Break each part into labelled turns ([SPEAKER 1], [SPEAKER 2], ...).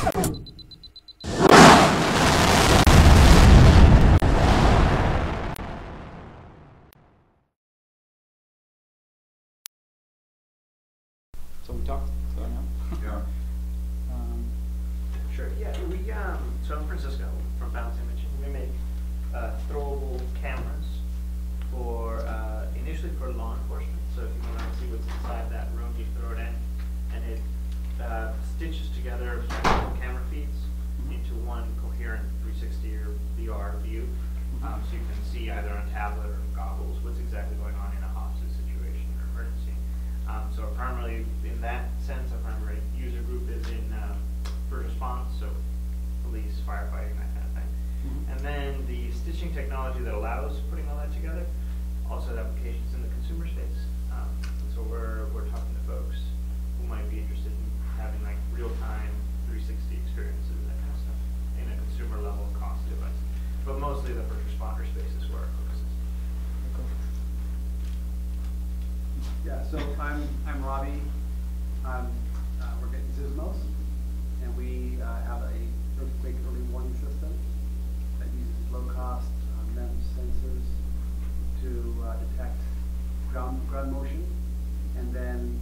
[SPEAKER 1] So we talked, so I know.
[SPEAKER 2] Yeah.
[SPEAKER 3] Sure. Yeah. So in Francisco, from Valence Imaging, we make throwable cameras for initially for law enforcement. So if you want to see what's inside that room, you throw it in, and it stitches together camera feeds into one coherent 360 or VR view. So you can see either on tablet or goggles what's exactly going on in a hostage situation or emergency. So primarily in that sense, our primary user group is in first response, so police, firefighting, that kind of thing. And then the stitching technology that allows putting all that together also has applications in the consumer space. So we're talking to folks who might be interested in having like real-time 360 experiences, that kind of stuff, in a consumer level cost device. But mostly the first responder space is where our focus is.
[SPEAKER 4] Yeah, so I'm Robbie. We're getting Sysmos, and we have a earthquake early warning system that uses low-cost MEMS sensors to detect ground motion, and then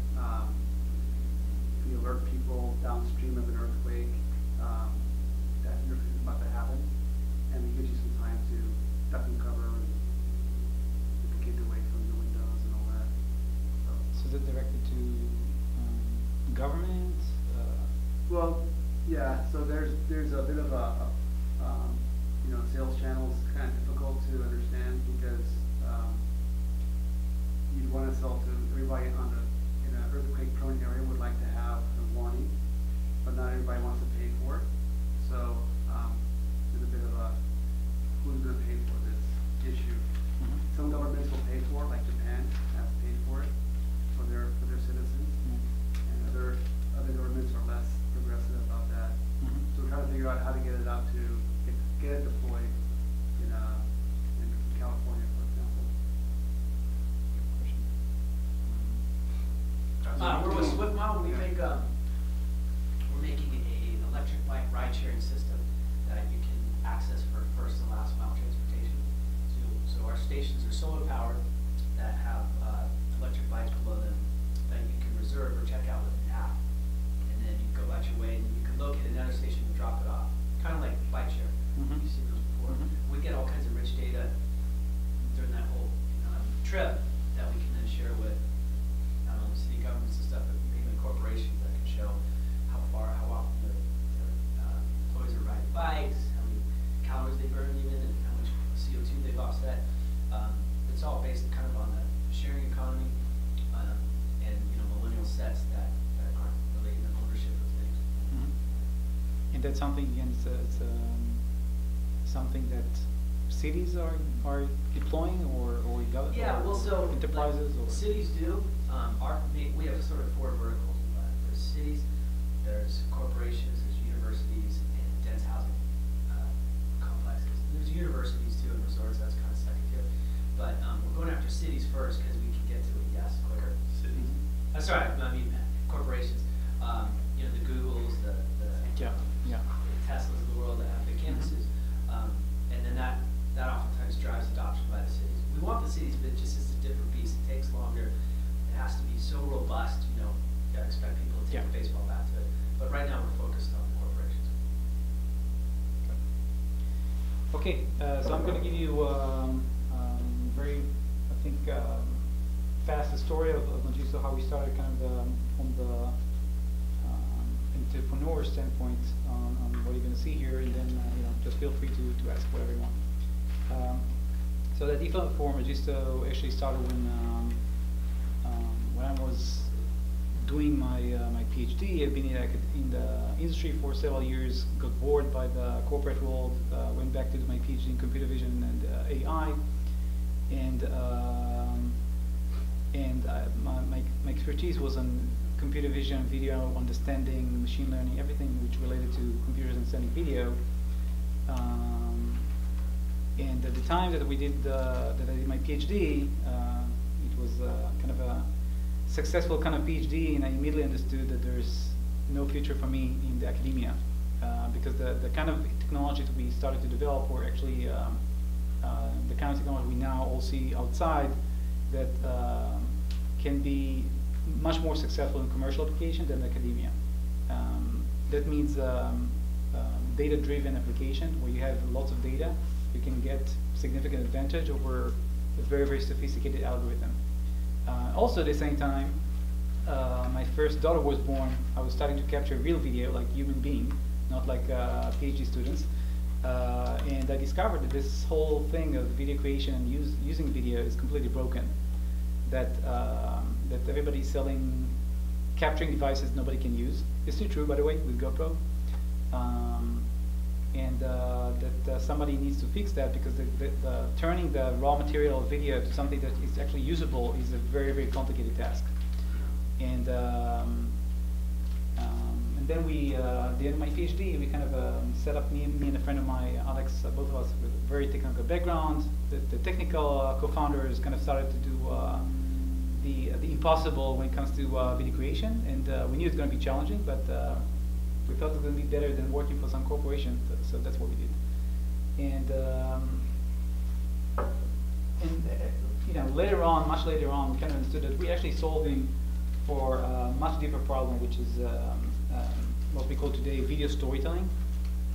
[SPEAKER 4] we alert people downstream of an earthquake that an earthquake is about to happen, and it gives you some time to duck and cover and get the kids away from the windows and all that.
[SPEAKER 1] So is it directed to government?
[SPEAKER 4] Well, yeah. So there's a bit of a sales channel is kind of difficult to understand because you'd want to sell to everybody in an earthquake-prone area would like to have a warning, but not everybody wants to pay for it. So there's a bit of a who's going to pay for this issue. Some governments will pay for it, like Japan has paid for it for their citizens, and other governments are less progressive about that. So we're trying to figure out how to get it out to get it deployed in California, for example.
[SPEAKER 5] We're with SwiftMile. We make we're making an electric bike ride-sharing system that you can access for first and last mile transportation. So our stations are solar powered that have electric bikes below them that you can reserve or check out with an app, and then you go about your way, and you can locate another station and drop it off, kind of like bike share. You've seen those before. We get all kinds of rich data during that whole trip that we can then share with city governments and stuff, but mainly corporations that can show how often their employees are riding bikes, how many calories they burn even, and how much CO2 they've offset. It's all based kind of on the sharing economy and millennial sets that aren't really in the ownership of things.
[SPEAKER 1] And that's something, again, it's something that cities are deploying or government?
[SPEAKER 5] Yeah, well, so
[SPEAKER 1] enterprises
[SPEAKER 5] like,
[SPEAKER 1] or
[SPEAKER 5] cities do. We have sort of four verticals. There's cities, there's corporations, there's universities, and dense housing complexes. There's universities too and resorts. That's kind of second tier. But we're going after cities first because we can get to it quicker. Cities. Sorry, I mean corporations. The Googles, the Teslas of the world that have big campuses, and then that oftentimes drives adoption by the cities. We want the cities, but just it's a different beast. It takes longer. It has to be so robust. You gotta expect people to take a baseball bat to it. But right now we're focused on the corporations.
[SPEAKER 1] Okay, so I'm going to give you very, I think, fast story of Magisto, how we started kind of from the entrepreneur standpoint on what you're going to see here, and then just feel free to ask whatever you want. So the default for Magisto actually started when I was doing my PhD. I've been in the industry for several years, got bored by the corporate world, went back to do my PhD in computer vision and AI, and my expertise was on computer vision, video understanding, machine learning, everything which related to computers understanding video. And at the time that I did my PhD, it was kind of a successful kind of PhD, and I immediately understood that there's no future for me in the academia. because the kind of technology that we started to develop were actually the kind of technology we now all see outside that can be much more successful in commercial application than academia. That means data-driven application where you have lots of data, you can get significant advantage over a very, very sophisticated algorithm. Also at the same time, my first daughter was born, I was starting to capture real video like human being, not like PhD students. And I discovered that this whole thing of video creation and using video is completely broken. That everybody's selling capturing devices nobody can use. It's still true, by the way, with GoPro. And that somebody needs to fix that, because the turning the raw material of video to something that is actually usable is a very, very complicated task. And then we, at the end of my PhD, we kind of set up, me and a friend of mine, Alex, both of us with a very technical background. The technical co-founders kind of started to do the impossible when it comes to video creation, and we knew it's going to be challenging, but we thought it was going to be better than working for some corporation, so that's what we did. And you know, later on, much later on, we kind of understood that we're actually solving for a much deeper problem, which is what we call today video storytelling.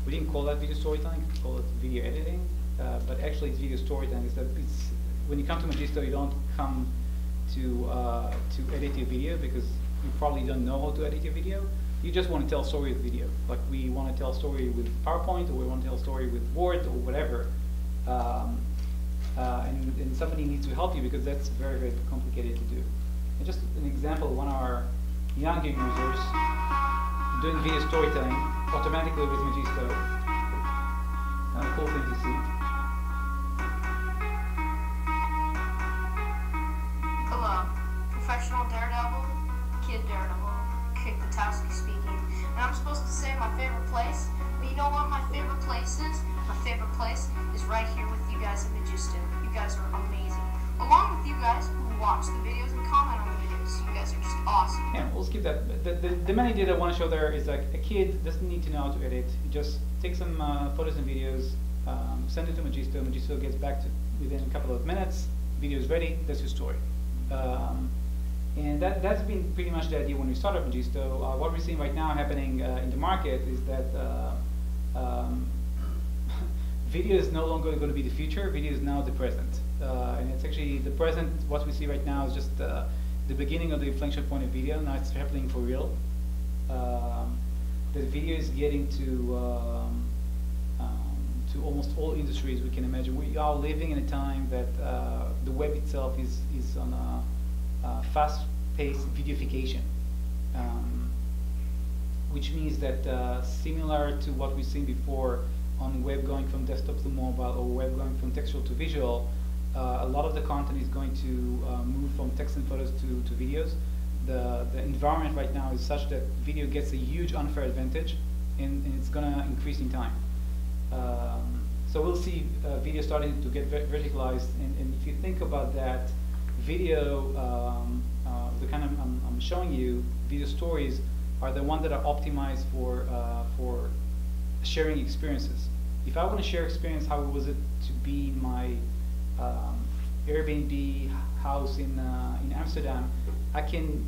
[SPEAKER 1] We didn't call that video storytelling; we call it video editing. But actually, it's video storytelling. Is that it's when you come to Magisto, you don't come to edit your video because you probably don't know how to edit your video. You just want to tell a story with video. Like we want to tell a story with PowerPoint, or we want to tell a story with Word, or whatever. And somebody needs to help you because that's very, very complicated to do. And just an example, one of our younger users doing video storytelling automatically with Magisto. Kind of cool thing to see.
[SPEAKER 2] Hello, professional daredevil, kid daredevil, Kick the Towski speaking. And I'm supposed to say my favorite place, but you know what my favorite place is? My favorite place is right here with you guys at Magisto. You guys are amazing. Along with you guys who watch the videos and comment on the videos. You guys are just awesome.
[SPEAKER 1] Yeah, we'll skip that. The main idea that I want to show there is like a kid doesn't need to know how to edit. You just take some photos and videos, send it to Magisto. Magisto gets back to within a couple of minutes. Video is ready. That's your story. And that's been pretty much the idea when we started Magisto. What we're seeing right now happening in the market is that video is no longer going to be the future. Video is now the present. And it's actually the present. What we see right now is just the beginning of the inflection point of video. Now it's happening for real. The video is getting to almost all industries we can imagine. We are living in a time that the web itself is on a fast-paced videofication, which means that similar to what we've seen before on web going from desktop to mobile, or web going from textual to visual, a lot of the content is going to move from text and photos to videos. The environment right now is such that video gets a huge unfair advantage, and it's going to increase in time. So we'll see video starting to get verticalized, and if you think about that, video, the kind I'm showing you, video stories are the ones that are optimized for sharing experiences. If I want to share experience, how was it to be in my Airbnb house in Amsterdam, I can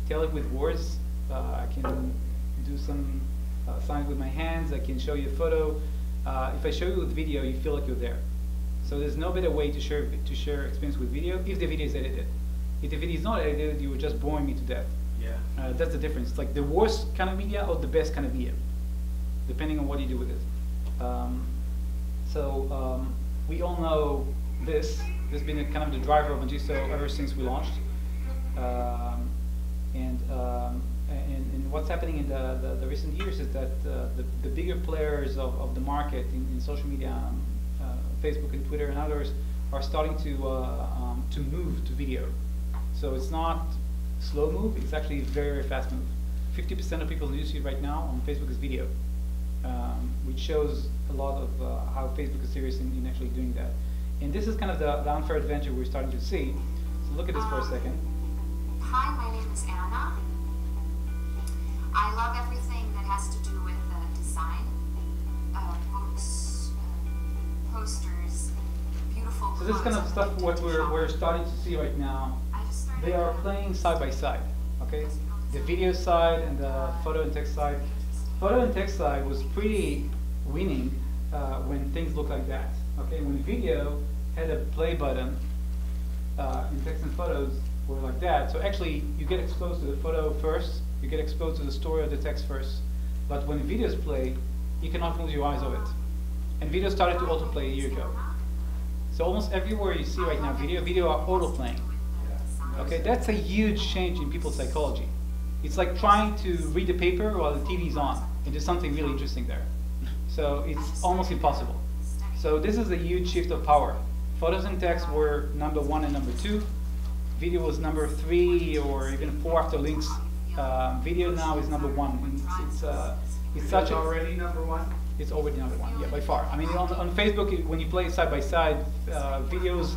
[SPEAKER 1] tell it with words. I can do some signs with my hands. I can show you a photo. If I show you with video, you feel like you're there. So there's no better way to share experience with video if the video is edited. If the video is not edited, you are just boring me to death.
[SPEAKER 5] Yeah.
[SPEAKER 1] That's the difference. It's like the worst kind of media or the best kind of media, depending on what you do with it. We all know this. This has been kind of the driver of Magisto ever since we launched. And what's happening in the recent years is that the bigger players of the market in social media, Facebook and Twitter and others, are starting to move to video. So it's not slow move, it's actually a very, very fast move. 50% of people who use it right now on Facebook is video, which shows a lot of how Facebook is serious in actually doing that. And this is kind of the unfair advantage we're starting to see. So look at this for a second.
[SPEAKER 2] Hi, my name is Anna. I love everything that has to do with design
[SPEAKER 1] this is kind of stuff what we're starting to see right now. They are playing side by side, okay? The video side and the photo and text side. Photo and text side was pretty winning when things look like that, okay? When video had a play button in text and photos were like that, so actually you get exposed to the photo first, you get exposed to the story of the text first. But when videos play, you cannot lose your eyes of it. And video started to autoplay a year ago. So almost everywhere you see right now video are autoplaying. Okay, that's a huge change in people's psychology. It's like trying to read the paper while the TV is on, and there's something really interesting there. So it's almost impossible. So this is a huge shift of power. Photos and text were number 1 and number 2. Video was number 3 or even 4 after links. Video now is number 1. It's such
[SPEAKER 4] already number 1.
[SPEAKER 1] It's already number 1, yeah, by far. I mean, on Facebook, when you play side by side, videos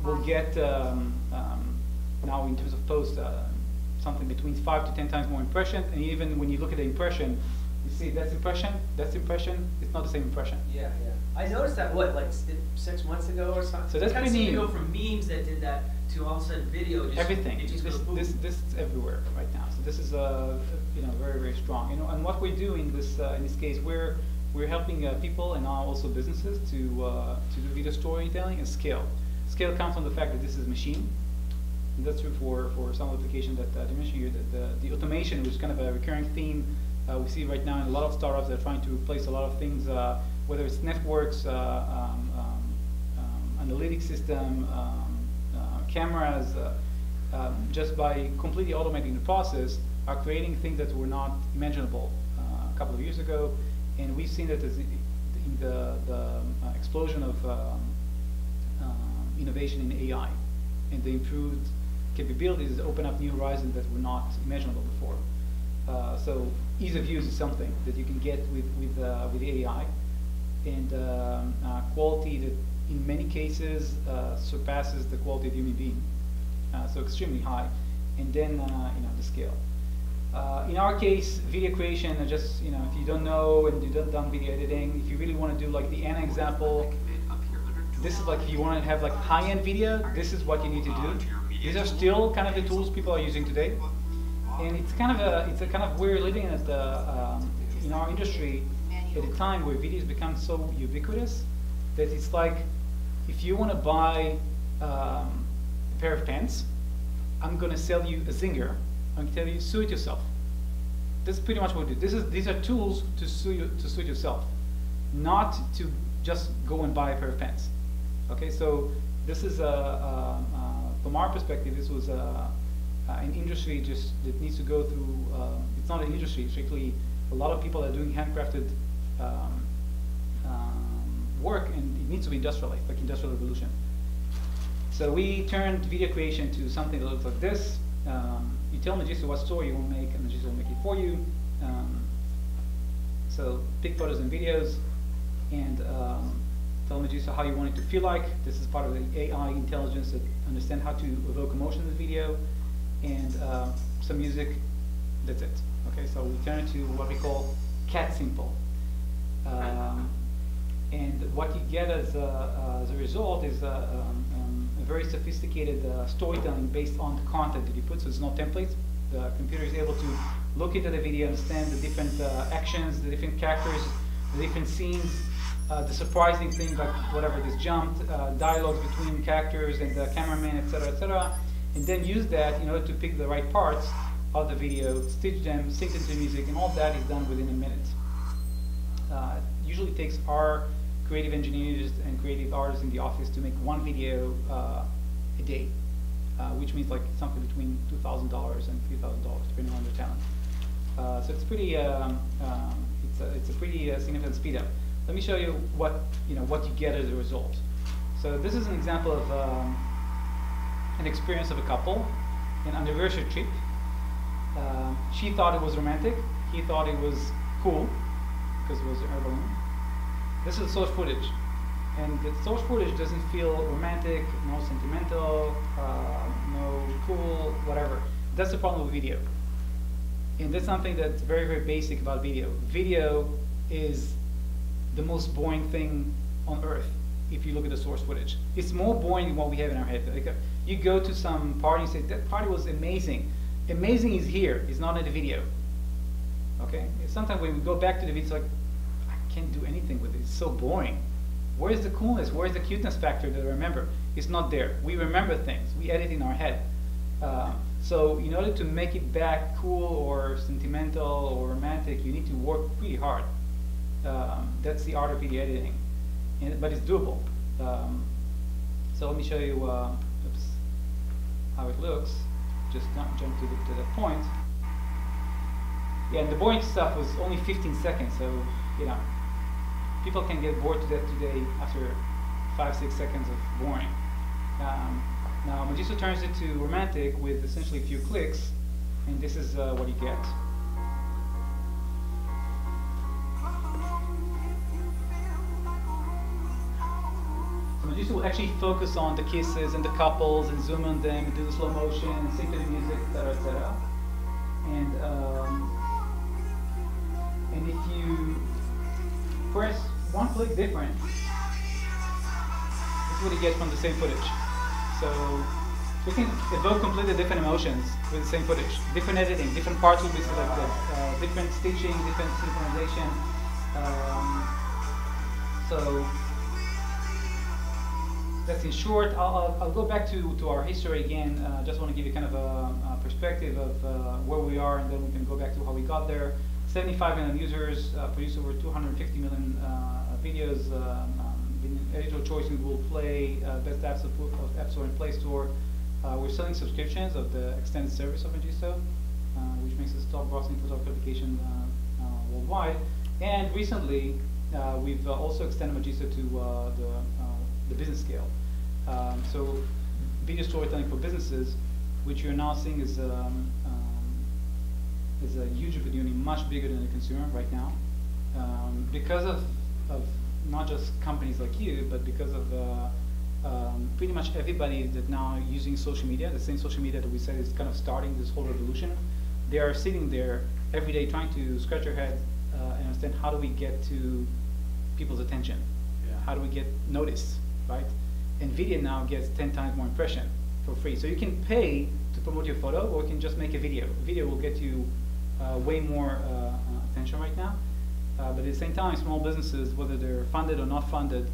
[SPEAKER 1] will get now in terms of posts something between 5 to 10 times more impression. And even when you look at the impression, you see that's impression. It's not the same impression.
[SPEAKER 5] Yeah, yeah. I noticed that, what, like 6 months ago or something?
[SPEAKER 1] So that's
[SPEAKER 5] kind of
[SPEAKER 1] pretty
[SPEAKER 5] seemed to
[SPEAKER 1] new.
[SPEAKER 5] go from memes that did that to all of a sudden video. Just,
[SPEAKER 1] Everything.
[SPEAKER 5] It just
[SPEAKER 1] This,
[SPEAKER 5] goes boom.
[SPEAKER 1] this is everywhere right now. So this is very, very strong. And what we do in this case, we're helping people and now also businesses to do video storytelling and scale. Scale comes from the fact that this is machine. And that's true for some applications that I mentioned here. That the automation, which is kind of a recurring theme we see right now in a lot of startups that are trying to replace a lot of things, whether it's networks, analytics system, cameras, just by completely automating the process, are creating things that were not imaginable a couple of years ago. And we've seen that as in the explosion of innovation in AI and the improved capabilities that open up new horizons that were not imaginable before. So ease of use is something that you can get with AI, and quality that in many cases surpasses the quality of human being, so extremely high, and then the scale. In our case, video creation, just if you don't know and you don't done video editing, if you really want to do like the Anna example, this is like if you want to have like high-end video, this is what you need to do. These are still kind of the tools people are using today, and it's kind of we're living at in our industry at a time where videos become so ubiquitous that it's like if you want to buy a pair of pants, I'm going to sell you a zinger. I'm going to tell you sew it yourself. That's pretty much what we do. These are tools to sew it yourself, not to just go and buy a pair of pants. Okay, so this is from our perspective, this was an industry just that needs to go through. It's not an industry; it's strictly a lot of people are doing handcrafted work, and it needs to be industrialized, like industrial revolution. So we turned video creation to something that looks like this. You tell Magisto what story you want to make, and Magisto will make it for you. So pick photos and videos, and tell Magisto how you want it to feel like. This is part of the AI intelligence that understand how to evoke emotion in the video, and some music. That's it. Okay, so we turn to what we call cat simple. And what you get as a result is a very sophisticated storytelling based on the content that you put. So there's no templates. The computer is able to look into the video, understand the different actions, the different characters, the different scenes, the surprising things like whatever this jumped, dialogues between characters and the cameraman, etc., and then use that in order to pick the right parts of the video, stitch them, sync them to music, and all that is done within a minute. It usually takes our creative engineers and creative artists in the office to make one video a day, which means like something between $2,000 and $3,000 depending on their talent. So it's pretty, it's a pretty significant speed up. Let me show you what you get as a result. So this is an example of an experience of a couple, an anniversary trip. She thought it was romantic. He thought it was cool because it was a balloon. This is source footage, and the source footage doesn't feel romantic, no sentimental, no cool, whatever. That's the problem with video, and that's something that's very, very basic about video. Video is the most boring thing on earth. if you look at the source footage. It's more boring than what we have in our head. Like, you go to some party and say, that party was amazing. Amazing is here, it's not in the video. Okay? Sometimes when we go back to the video, it's like, I can't do anything with it, it's so boring. Where's the coolness? Where's the cuteness factor that I remember? It's not there. We remember things. We edit in our head. So in order to make it back cool or sentimental or romantic, you need to work pretty hard. That's the art of video editing. But it's doable. So let me show you oops, how it looks. Just jump to that point. Yeah, and the boring stuff was only 15 seconds, so you know, people can get bored to death today after 5-6 seconds of boring. Now Magisto turns it to romantic with essentially a few clicks, and this is what you get. So Magisto will actually focus on the kisses and the couples and zoom on them and do the slow motion and sync to the music, etc., etc. And if you press one click different, this is what you get from the same footage. So we can evoke completely different emotions with the same footage. Different editing, different parts will be selected, different stitching, different synchronization. So that's in short. I'll go back to our history again. Just want to give you kind of a perspective of where we are, and then we can go back to how we got there. 75 million users, produce over 250 million videos, editorial choice in Google Play, best apps of App Store and Play Store. We're selling subscriptions of the extended service of Magisto, which makes us top browsing photography application worldwide. And recently, we've also extended Magisto to the business scale. So video storytelling for businesses, which you're now seeing is a huge opportunity, much bigger than the consumer right now, because of not just companies like you, but because of pretty much everybody that now using social media, the same social media that we said is kind of starting this whole revolution. They are sitting there every day trying to scratch their head and understand, how do we get to people's attention? Yeah. How do we get noticed, right? And video now gets 10 times more impression for free. So you can pay to promote your photo, or you can just make a video. A video will get you way more attention right now. But at the same time, small businesses, whether they're funded or not funded,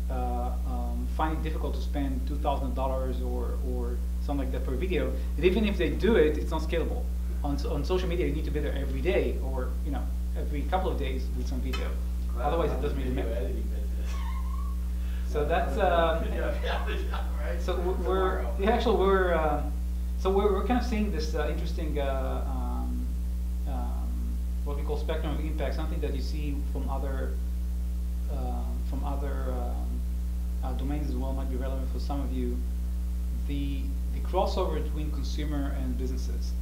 [SPEAKER 1] find it difficult to spend $2,000 or something like that per video. And even if they do it, it's not scalable. On social media, you need to be there every day, or every couple of days with some video. Otherwise, it doesn't really matter. So that's so we're kind of seeing this interesting what we call spectrum of impact, something that you see from other domains as well, might be relevant for some of you. The crossover between consumer and businesses,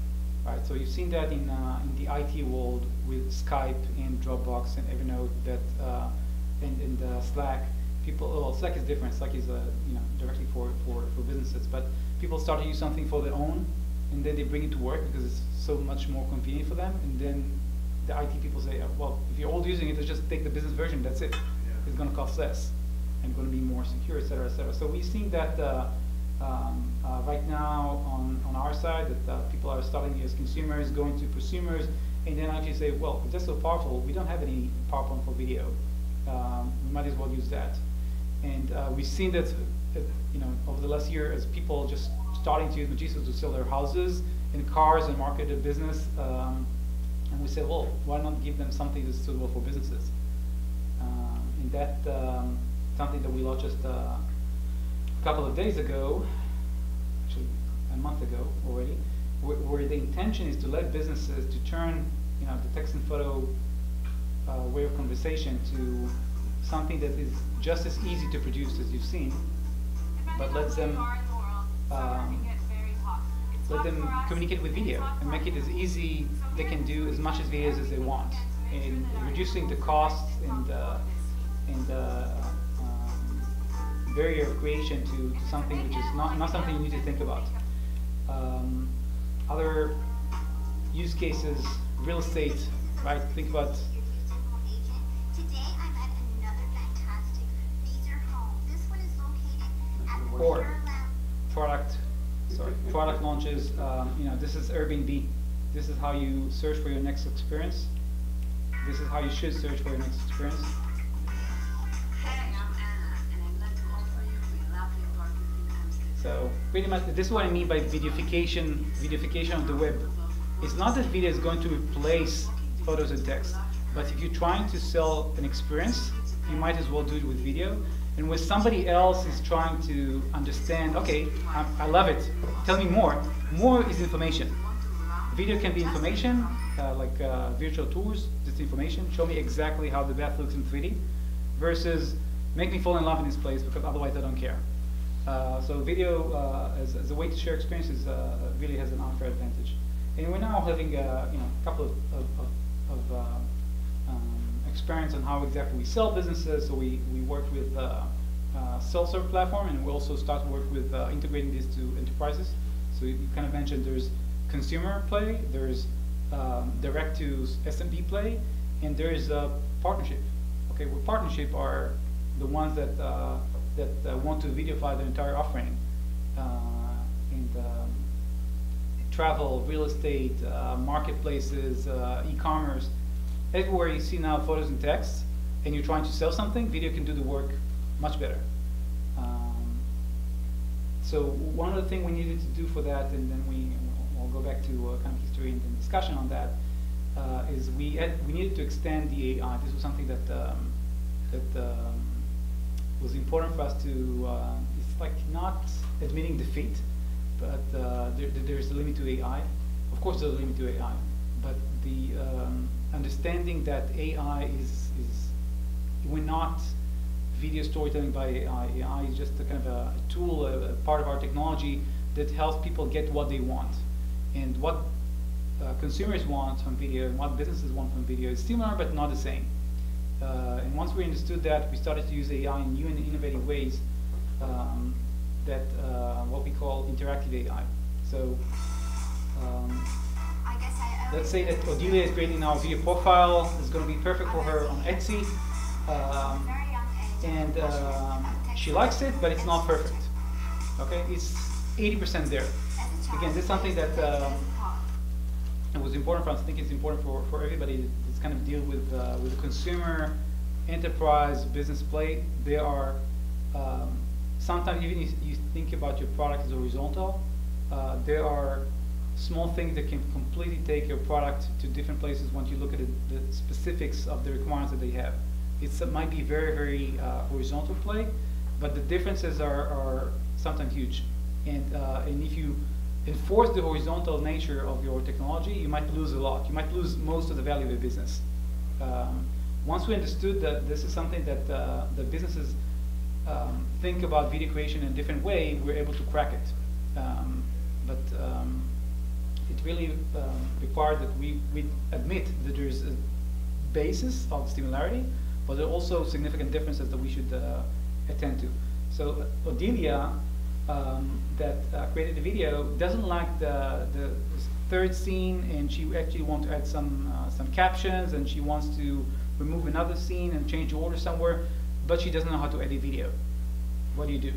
[SPEAKER 1] right? So you've seen that in the IT world with Skype and Dropbox and Evernote, that and Slack. Slack is different. Slack is directly for businesses, but people start to use something for their own, and then they bring it to work because it's so much more convenient for them. And then the IT people say, well, if you're all using it, let's just take the business version. That's it. Yeah. It's going to cost less and going to be more secure, et cetera, et cetera. So we've seen that right now on our side, that people are starting as consumers, going to prosumers, and then actually say, well, it's just so powerful. We don't have any PowerPoint for video. We might as well use that. And we've seen that, over the last year, as people just starting to use Magisto to sell their houses and cars and market their business, and we said, well, why not give them something that's suitable for businesses? And that something that we launched just a couple of days ago, actually a month ago already, where the intention is to let businesses to turn, the text and photo way of conversation to something that is just as easy to produce as you've seen, but lets them communicate with video and make it as easy. They can do as much as videos as they want, and reducing the costs and barrier of creation to something which is not something you need to think about. Other use cases, real estate, right? Think about.
[SPEAKER 6] Today I'm at another fantastic feature home. This
[SPEAKER 1] or product launches. This is Airbnb. This is how you search for your next experience. This is how you should search for your next experience. So pretty much, this is what I mean by videofication of the web. It's not that video is going to replace photos and text, but if you're trying to sell an experience, you might as well do it with video. And when somebody else is trying to understand, okay, I love it, tell me more. More is information. Video can be information, like virtual tours, just information. Show me exactly how the bath looks in 3D, versus make me fall in love in this place because otherwise I don't care. So video as a way to share experiences really has an unfair advantage. And we're now having a couple of experience on how exactly we sell businesses. So we work with self-serve platform, and we also start to work with integrating this to enterprises. So you kind of mentioned there's consumer play, there's direct to SMB play, and there is a partnership. Okay, well, partnership are the ones that want to videofy their entire offering, and travel, real estate, marketplaces, e-commerce. Everywhere you see now photos and text, and you're trying to sell something, video can do the work much better. So one of the things we needed to do for that, and then we'll go back to kind of history and discussion on that, is we needed to extend the AI. This was something that was important for us to. It's like not admitting defeat, but there's a limit to AI. Of course, there's a limit to AI, but the understanding that AI is we're not video storytelling by AI. AI is just a kind of a tool, a part of our technology that helps people get what they want. And what consumers want from video and what businesses want from video is similar but not the same. And once we understood that, we started to use AI in new and innovative ways, what we call interactive AI. So let's say that Odelia is creating our video profile. It's going to be perfect for her on Etsy. And she likes it, but it's not perfect. Okay, it's 80% there. Again, this is something that was important for us. I think it's important for everybody that's kind of deal with the consumer, enterprise, business play. There are sometimes even if you think about your product as horizontal, there are small things that can completely take your product to different places once you look at the specifics of the requirements that they have. It might be very, very horizontal play, but the differences are sometimes huge. And if you enforce the horizontal nature of your technology, you might lose a lot. You might lose most of the value of your business. Once we understood that this is something that the businesses think about video creation in a different way, we're able to crack it. But it really required that we admit that there's a basis of similarity, but there are also significant differences that we should attend to. So Odelia, that created the video, doesn't like the third scene, and she actually wants to add some captions, and she wants to remove another scene and change the order somewhere, but she doesn't know how to edit video. What do you do?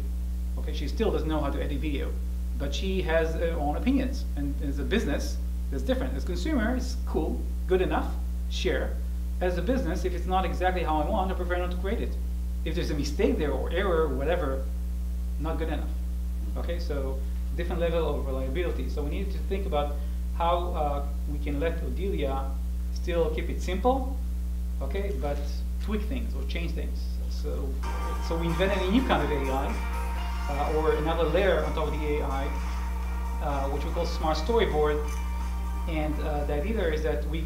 [SPEAKER 1] Okay, she still doesn't know how to edit video, but she has her own opinions, and as a business, it's different. As a consumer, it's cool, good enough, share. As a business, if it's not exactly how I want, I prefer not to create it. If there's a mistake there or error or whatever, not good enough. Okay, so different level of reliability. So we need to think about how we can let Odelia still keep it simple, okay, but tweak things or change things. So we invented a new kind of AI, or another layer on top of the AI, which we call Smart Storyboard. And the idea there is that we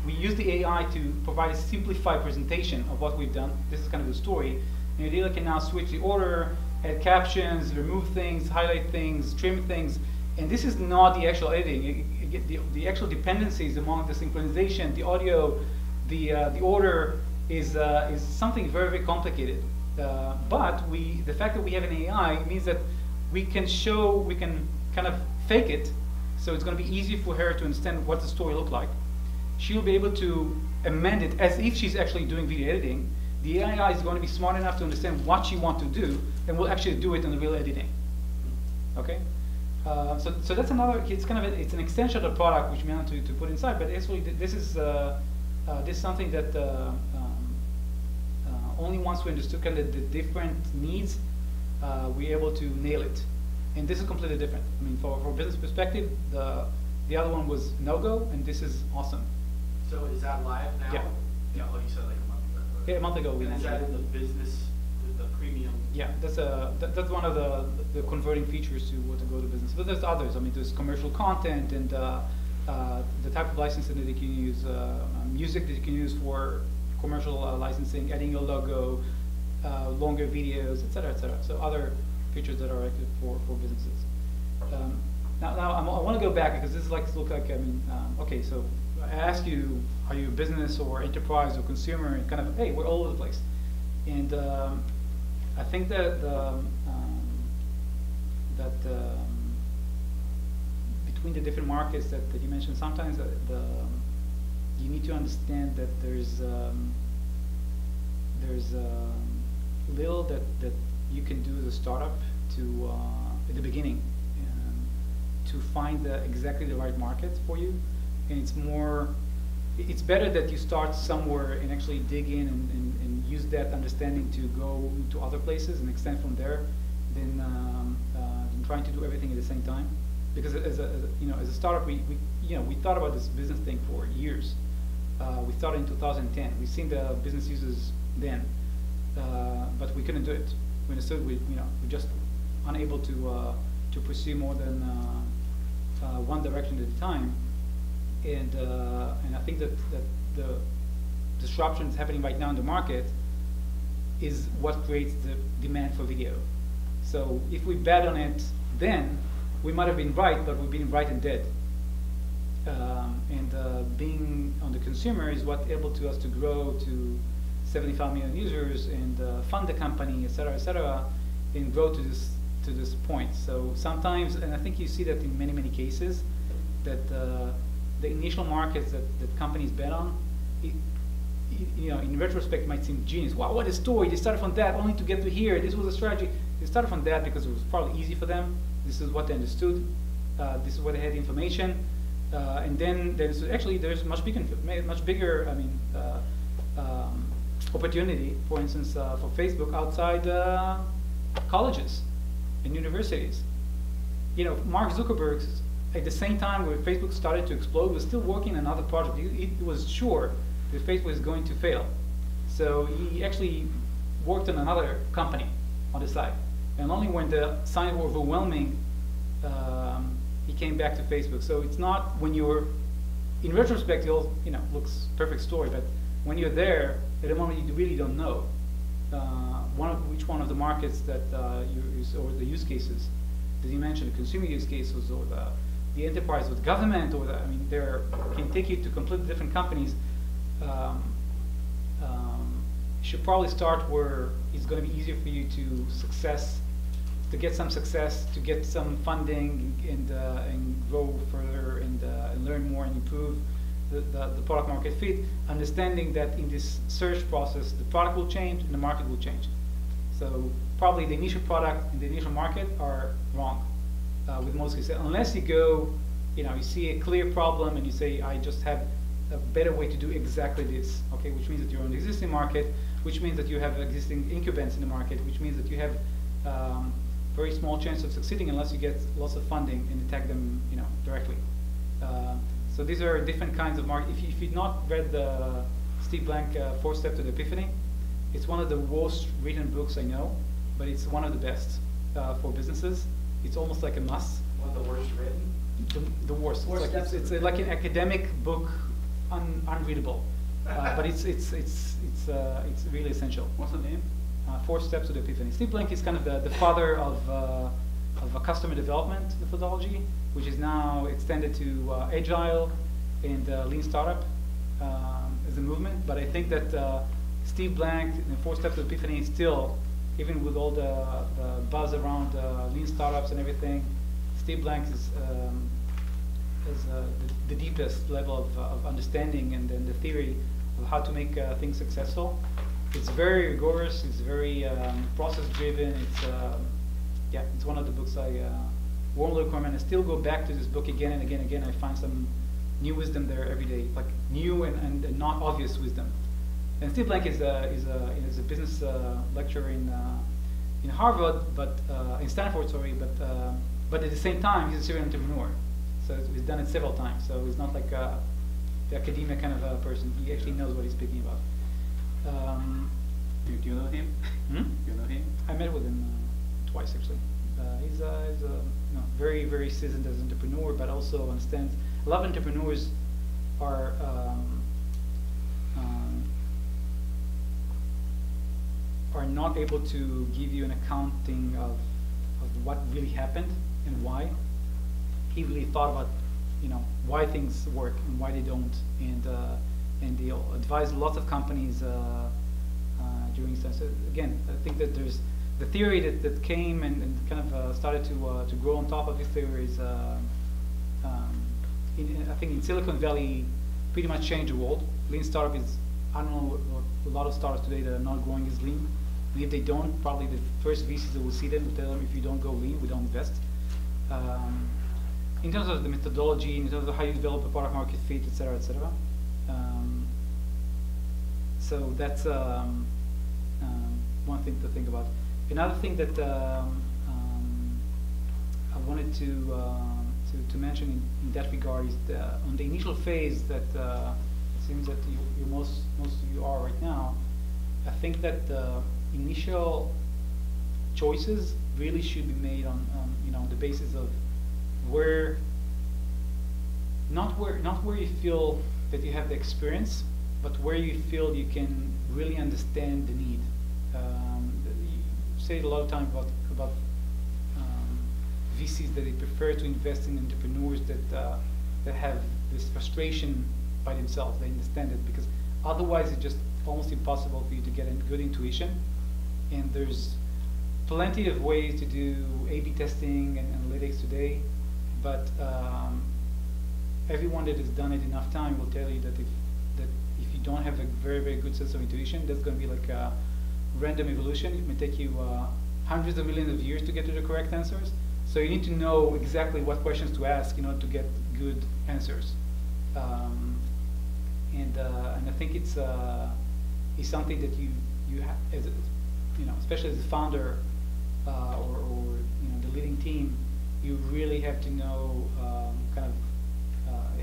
[SPEAKER 1] use the AI to provide a simplified presentation of what we've done. This is kind of the story. And Odelia can now switch the order, add captions, remove things, highlight things, trim things. And this is not the actual editing. The actual dependencies among the synchronization, the audio, the order is something very, very complicated. But the fact that we have an AI means that we can kind of fake it, so it's going to be easy for her to understand what the story looks like. She'll be able to amend it as if she's actually doing video editing, the AI is going to be smart enough to understand what you want to do, and will actually do it in the real editing. Okay, so that's another. It's kind of it's an extension of the product which we want to put inside. But actually, this is something that only once we understood kind of the different needs, we're able to nail it. And this is completely different. I mean, for business perspective, the other one was no-go, and this is awesome.
[SPEAKER 6] So is that live now?
[SPEAKER 1] Yeah.
[SPEAKER 6] Yeah, like you said, like a month ago.
[SPEAKER 1] Yeah, a month ago we
[SPEAKER 6] And is
[SPEAKER 1] launched
[SPEAKER 6] that
[SPEAKER 1] it.
[SPEAKER 6] in the business, the premium?
[SPEAKER 1] Yeah, that's one of the converting features to go to business. But there's others. I mean, there's commercial content and the type of licensing that you can use, music that you can use for commercial licensing, adding your logo, longer videos, etc., etc. So other features that are active for businesses. Now I want to go back because this is like look like okay. So I asked you, are you a business or enterprise or consumer? And kind of hey, we're all over the place. And I think that between the different markets that you mentioned, sometimes you need to understand that there's little that you can do as a startup to at the beginning to find exactly the right market for you, and it's better that you start somewhere and actually dig in and use that understanding to go to other places and extend from there than trying to do everything at the same time. Because as a startup, we thought about this business thing for years. We started in 2010. We've seen the business users then, but we couldn't do it. We understood we're just unable to pursue more than one direction at a time. And I think that the disruption that's happening right now in the market is what creates the demand for video. So if we bet on it then, we might have been right, but we've been right and dead. Being on the consumer is what able to us to grow to 75 million users and fund the company, et cetera, and grow to this point. So sometimes, and I think you see that in many cases, that the initial markets that companies bet on, in retrospect might seem genius. Wow, what a story! They started from that only to get to here. This was a strategy. They started from that because it was probably easy for them. This is what they understood. This is where they had information. And then there's much bigger. Opportunity, for instance, for Facebook outside colleges and universities. Mark Zuckerberg, at the same time when Facebook started to explode, was still working on another project. He was sure that Facebook was going to fail. So he actually worked on another company on the side. And only when the signs were overwhelming, he came back to Facebook. So it's not when you're, in retrospect, looks perfect story, but when you're there, at the moment you really don't know which one of the markets that you use, or the use cases that you mentioned, the consumer use cases, or the enterprise with government, or they can take you to completely different companies. You should probably start where it's going to be easier for you to get some success, to get some funding, and grow further, and learn more and improve the product market fit, understanding that in this search process the product will change and the market will change. So probably the initial product and the initial market are wrong with most cases, unless you go, you see a clear problem and you say, I just have a better way to do exactly this, okay, which means that you're on the existing market, which means that you have existing incumbents in the market, which means that you have very small chance of succeeding unless you get lots of funding and attack them, directly. So these are different kinds of market. If you've not read the Steve Blank 4 Steps to the Epiphany, it's one of the worst written books I know, but it's one of the best for businesses. It's almost like a must.
[SPEAKER 6] One of the worst written?
[SPEAKER 1] The worst. It's like an academic book, unreadable, but it's really essential.
[SPEAKER 4] What's the name?
[SPEAKER 1] 4 Steps to the Epiphany. Steve Blank is kind of the father of a customer development methodology, which is now extended to Agile and Lean Startup as a movement. But I think that Steve Blank and 4 Steps to the Epiphany still, even with all the buzz around Lean Startups and everything, Steve Blank is the deepest level of understanding and the theory of how to make things successful. it's very rigorous. It's very process driven. It's yeah, it's one of the books I warmly recommend. I still go back to this book again and again and again. I find some new wisdom there every day, like new and not obvious wisdom. And Steve Blank is a business lecturer in Harvard, but in Stanford, sorry, but at the same time he's a serial entrepreneur. So he's done it several times. So he's not like the academia kind of person. He actually knows what he's speaking about.
[SPEAKER 4] Do you know him?
[SPEAKER 1] Hmm?
[SPEAKER 4] You know him?
[SPEAKER 1] I met with him twice actually. He's very, very seasoned as an entrepreneur, but also understands a lot of entrepreneurs are not able to give you an accounting of what really happened and why. He really thought about why things work and why they don't, and they advise lots of companies during stuff. So again, I think that there's the theory that came and kind of started to grow on top of this theory is I think in Silicon Valley pretty much changed the world. Lean startup is, I don't know, a lot of startups today that are not growing as lean. And if they don't, probably the first VCs that will see them will tell them, if you don't go lean, we don't invest. In terms of the methodology, in terms of how you develop a product market fit, et cetera, et cetera. So that's one thing to think about. Another thing that I wanted to mention in that regard is on the initial phase that it seems that most of you are right now. I think that the initial choices really should be made on the basis of not where you feel that you have the experience, but where you feel you can really understand the need. You say it a lot of times about VCs that they prefer to invest in entrepreneurs that have this frustration by themselves. They understand it because otherwise it's just almost impossible for you to get a good intuition. And there's plenty of ways to do A/B testing and analytics today, but everyone that has done it enough time will tell you that if you don't have a very, very good sense of intuition, that's going to be like a random evolution. It may take you hundreds of millions of years to get to the correct answers. So you need to know exactly what questions to ask in order to get good answers. And I think it's something that you have, as especially as a founder or the leading team, you really have to know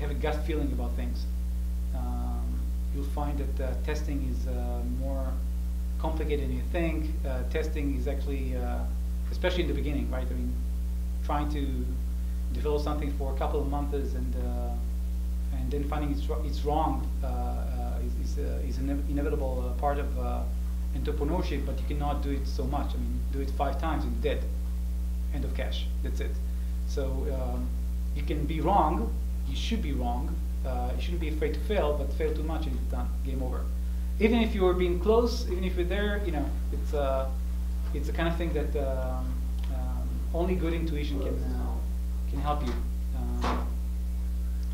[SPEAKER 1] have a gut feeling about things. You'll find that testing is more complicated than you think. Testing is actually, especially in the beginning, right? I mean, trying to develop something for a couple of months and then finding it's wrong is an inevitable part of entrepreneurship, but you cannot do it so much. I mean, do it 5 times and dead. End of cash. That's it. So you can be wrong. You should be wrong. You shouldn't be afraid to fail, but fail too much and it's done. Game over. Even if you're being close, even if you're there, it's the kind of thing that only good intuition can help you.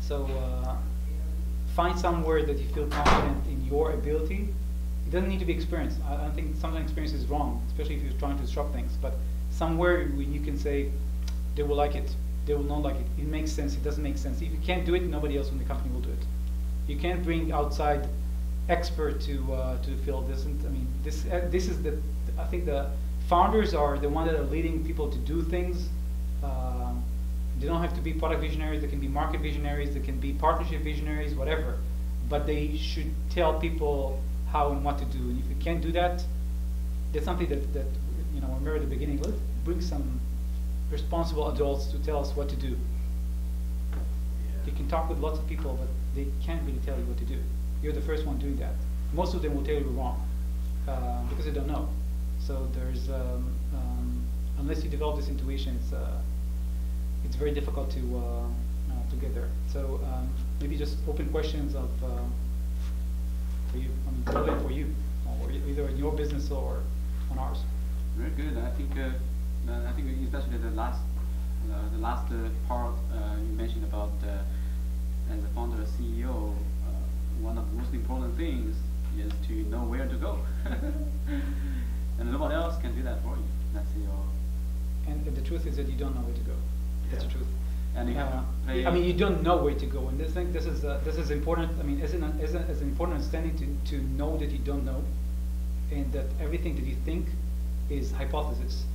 [SPEAKER 1] So find somewhere that you feel confident in your ability. It doesn't need to be experience. I don't think sometimes experience is wrong, especially if you're trying to disrupt things. But somewhere when you can say, they will like it, they will not like it. It makes sense. It doesn't make sense. If you can't do it, nobody else in the company will do it. You can't bring outside expert to fill this. I mean, this is the. I think the founders are the ones that are leading people to do things. They don't have to be product visionaries. They can be market visionaries. They can be partnership visionaries, whatever. But they should tell people how and what to do. And if you can't do that, that's something that remember at the beginning. Let's bring some responsible adults to tell us what to do.
[SPEAKER 6] Yeah.
[SPEAKER 1] You can talk with lots of people, but they can't really tell you what to do. You're the first one doing that. Most of them will tell you wrong because they don't know. So there's unless you develop this intuition, it's very difficult to get there. So maybe just open questions of for you. I mean, totally for you, or either in your business or on ours.
[SPEAKER 4] Very good. I think especially the last part you mentioned about as a founder or CEO, one of the most important things
[SPEAKER 7] is to know where to go. And nobody else can do that for you. That's your.
[SPEAKER 1] And the truth is that you don't know where to go. That's the truth.
[SPEAKER 7] And you have to play.
[SPEAKER 1] I mean, you don't know where to go, and this is important. I mean, as an important understanding to know that you don't know, and that everything that you think is hypothesis,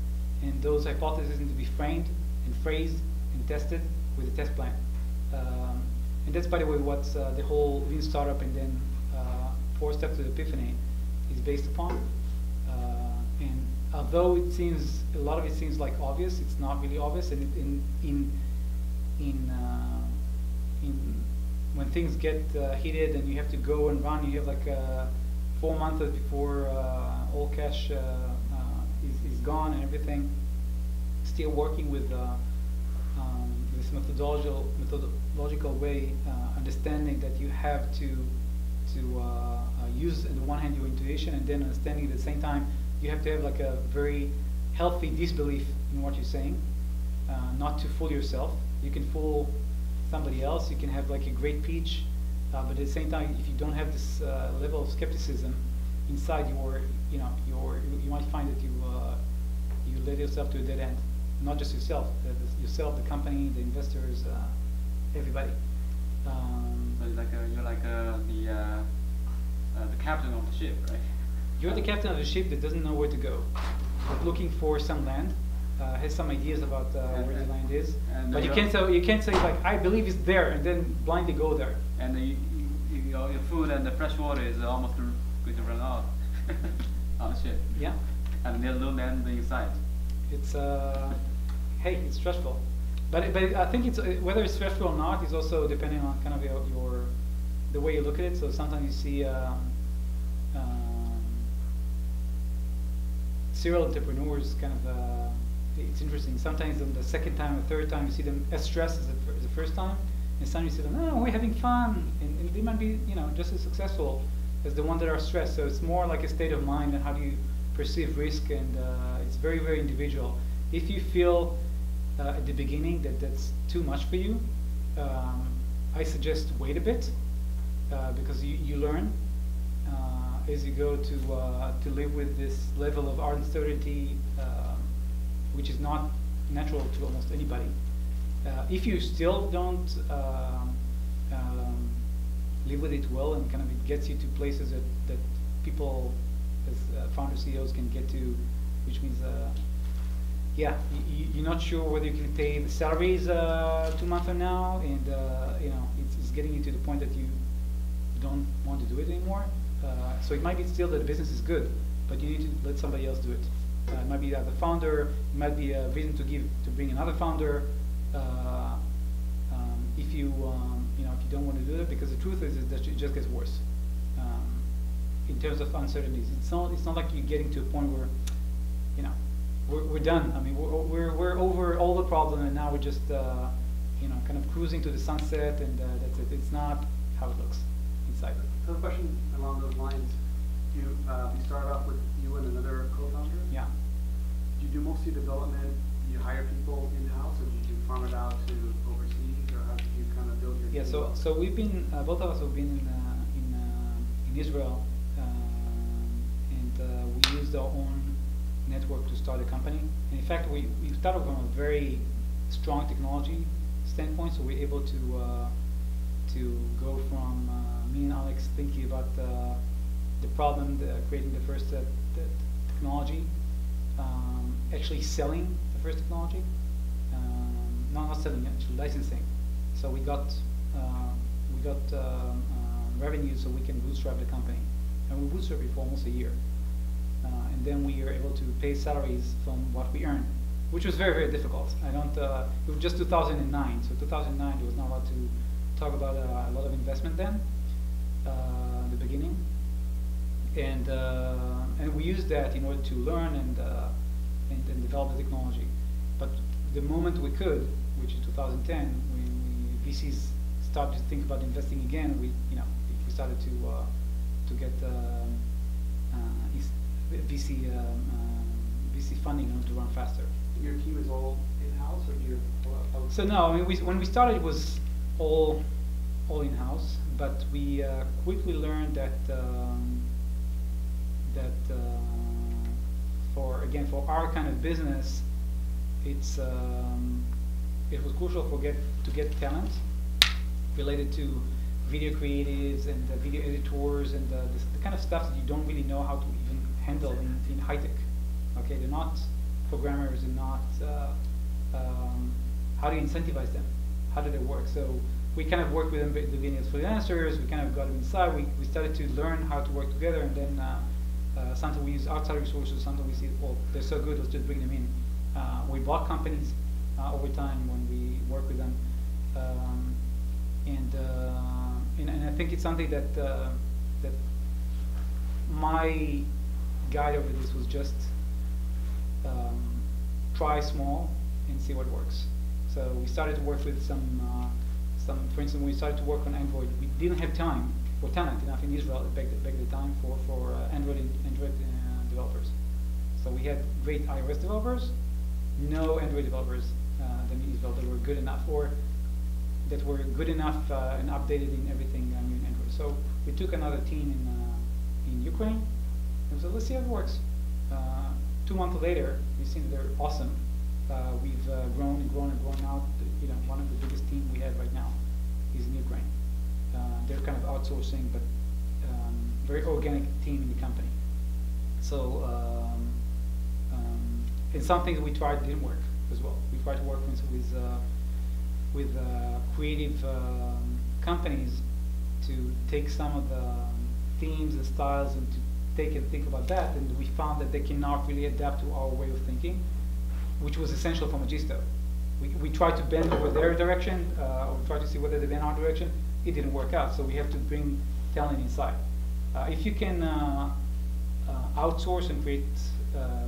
[SPEAKER 1] and those hypotheses need to be framed and phrased and tested with a test plan. And that's, by the way, what the whole lean startup and then 4 steps to epiphany is based upon. And although it seems, a lot of it seems like obvious, it's not really obvious. And when things get heated and you have to go and run, you have like 4 months before all cash is gone and everything. Still working with this methodological way, understanding that you have to use on the one hand your intuition, and then understanding at the same time you have to have like a very healthy disbelief in what you're saying, not to fool yourself. You can fool somebody else. You can have like a great pitch, but at the same time, if you don't have this level of skepticism inside you might find that you led yourself to a dead end. Not just yourself, the company, the investors, everybody.
[SPEAKER 7] So it's like you're like the captain of the ship, right?
[SPEAKER 1] You're the captain of the ship that doesn't know where to go, but looking for some land, has some ideas about where the land is, but you can't say like I believe it's there and then blindly go there.
[SPEAKER 7] And your food and the fresh water is almost going to run out on the ship.
[SPEAKER 1] Yeah.
[SPEAKER 7] And there's no land inside.
[SPEAKER 1] It's hey, it's stressful, but I think it's whether it's stressful or not is also depending on kind of the way you look at it. So sometimes you see serial entrepreneurs kind of it's interesting. Sometimes on the second time or third time you see them as stressed as the first time, and sometimes you see them, oh, we're having fun, and they might be just as successful as the ones that are stressed. So it's more like a state of mind and how do you perceive risk, and it's very, very individual. If you feel at the beginning that that's too much for you, I suggest wait a bit, because you learn as you go to live with this level of uncertainty, which is not natural to almost anybody. If you still don't live with it well, and kind of it gets you to places that people as founder CEOs can get to, which means you're not sure whether you can pay the salaries 2 months from now, and it's getting you to the point that you don't want to do it anymore. So it might be still that the business is good, but you need to let somebody else do it. It might be the founder. It might be a reason to bring another founder. If you if you don't want to do it, because the truth is that it just gets worse. In terms of uncertainties, it's not like you're getting to a point where we're done. I mean, we're over all the problem, and now we're just kind of cruising to the sunset, and that's it. It's not how it looks inside.
[SPEAKER 4] So the question along those lines, you started off with you and another co-founder.
[SPEAKER 1] Yeah.
[SPEAKER 4] Do you do mostly development? Do you hire people in-house, or do you farm it out to overseas, or how did you kind of build your team?
[SPEAKER 1] Yeah. So we've been both of us have been in Israel, and we used our own network to start a company. And in fact, we started from a very strong technology standpoint, so we're able to go from me and Alex thinking about the problem, creating the first technology, actually selling the first technology, not selling, actually licensing. So we got revenue, so we can bootstrap the company, and we bootstrapped it for almost a year. And then we were able to pay salaries from what we earned, which was very, very difficult. It was just 2009, so 2009 there was not a lot to talk about, a lot of investment then, the beginning. And we used that in order to learn and develop the technology. But the moment we could, which is 2010, when VCs started to think about investing again, we started to get VC funding in order to run faster.
[SPEAKER 4] Your team is all in-house, or do you?
[SPEAKER 1] So no, I mean, when we started, it was all in-house, but we quickly learned that that for our kind of business, it was crucial to get talent related to video creatives and video editors and the kind of stuff that you don't really know how to even handle in high tech. Okay, they're not programmers, they're not. How do you incentivize them? How do they work? So we kind of worked with them, the videos freelancers. We kind of got them inside. We started to learn how to work together, and then sometimes we use outside resources. Sometimes we see, well, they're so good, let's just bring them in. We bought companies over time when we work with them, and I think it's something that that my guide over this was just try small and see what works. So we started to work with some, for instance, when we started to work on Android, we didn't have time or talent enough in Israel back at the time for Android developers. So we had great iOS developers, no Android developers in Israel that were good enough and updated in everything in Android. So we took another team in Ukraine and said, let's see how it works. 2 months later, we've seen that they're awesome. We've grown and grown and grown out. One of the biggest teams we have right now is in Ukraine. They're kind of outsourcing, but very organic team in the company. So and some things we tried didn't work as well. We tried to work with creative companies to take some of the themes and styles and to take and think about that, and we found that they cannot really adapt to our way of thinking, which was essential for Magisto. We tried to bend over their direction, or we tried to see whether they bend our direction. It didn't work out, so we have to bring talent inside. If you can outsource and create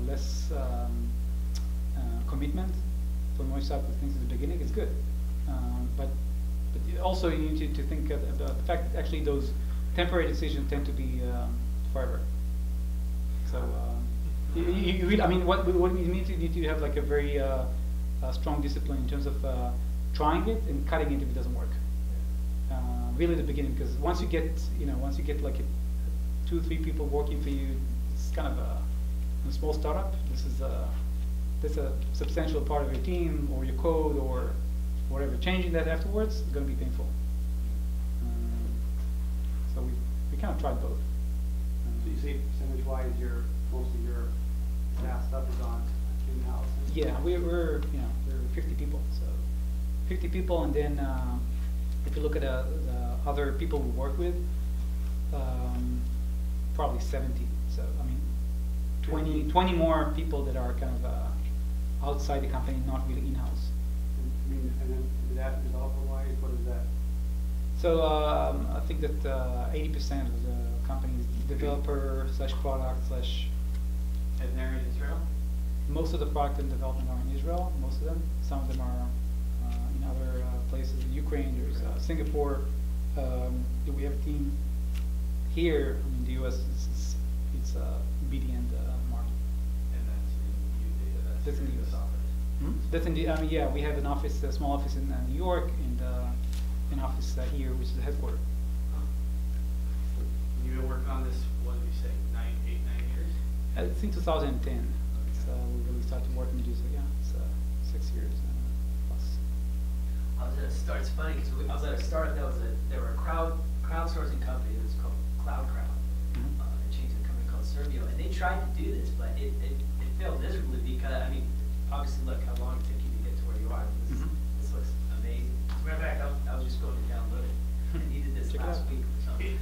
[SPEAKER 1] less commitment for most type of things at the beginning, it's good. But also you need to think about the fact that actually those temporary decisions tend to be forever. So you really, I mean, what you need to have like a very strong discipline in terms of trying it and cutting it if it doesn't work. Really, the beginning, because once you get like 2 or 3 people working for you, it's kind of a small startup. That's a substantial part of your team or your code or whatever. Changing that afterwards is going to be painful. So we kind of tried both.
[SPEAKER 4] So you say percentage-wise, most of your staff stuff is on in-house?
[SPEAKER 1] Yeah, we're 50 people. So 50 people, and then if you look at the other people we work with, probably 70. So I mean, 20 more people that are kind of outside the company, not really in-house.
[SPEAKER 4] I mean, and then that developer-wise, what is that?
[SPEAKER 1] So I think that 80% of the company is developer / product /
[SPEAKER 6] And they're in Israel?
[SPEAKER 1] Most of the product and development are in Israel, most of them. Some of them are in other places. In Ukraine, there's Singapore. We have a team here in the US. It's BD and market.
[SPEAKER 6] And that's in the US office?
[SPEAKER 1] Hmm? That's in the, yeah, we have an office, a small office in New York, and an office here, which is the headquarters.
[SPEAKER 6] You've been working on this, what did you say, 9 years?
[SPEAKER 1] It's in 2010. So we really started working with Magisto. Yeah, it's 6 years plus.
[SPEAKER 5] I was at a start. It's funny because I was at a startup there were a crowdsourcing company that was called Cloud. It changed to a company called Servio, and they tried to do this, but it failed miserably because I mean, obviously, look how long it took you to get to where you are. This looks amazing. As a matter of fact, I was just going to download it. I needed this last week or something.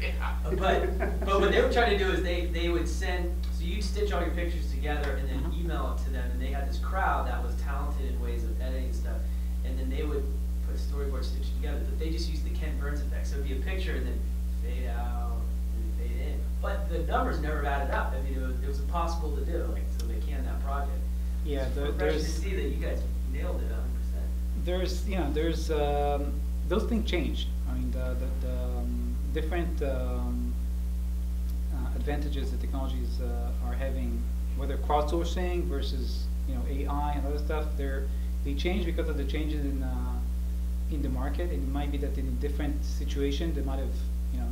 [SPEAKER 5] But what they were trying to do is they would send, so you'd stitch all your pictures together and then email it to them, and they had this crowd that was talented in ways of editing stuff, and then they would put a storyboard stitched together, but they just used the Ken Burns effect. So it'd be a picture and then fade out and then fade in. But the numbers never added up. I mean, it was impossible to do, like, so they canned that project.
[SPEAKER 1] Yeah,
[SPEAKER 5] It's refreshing to see that you guys nailed it 100%.
[SPEAKER 1] There's those things change. I mean, the different advantages that technologies are having, whether crowdsourcing versus AI and other stuff, they change because of the changes in the market. And it might be that in a different situation they might have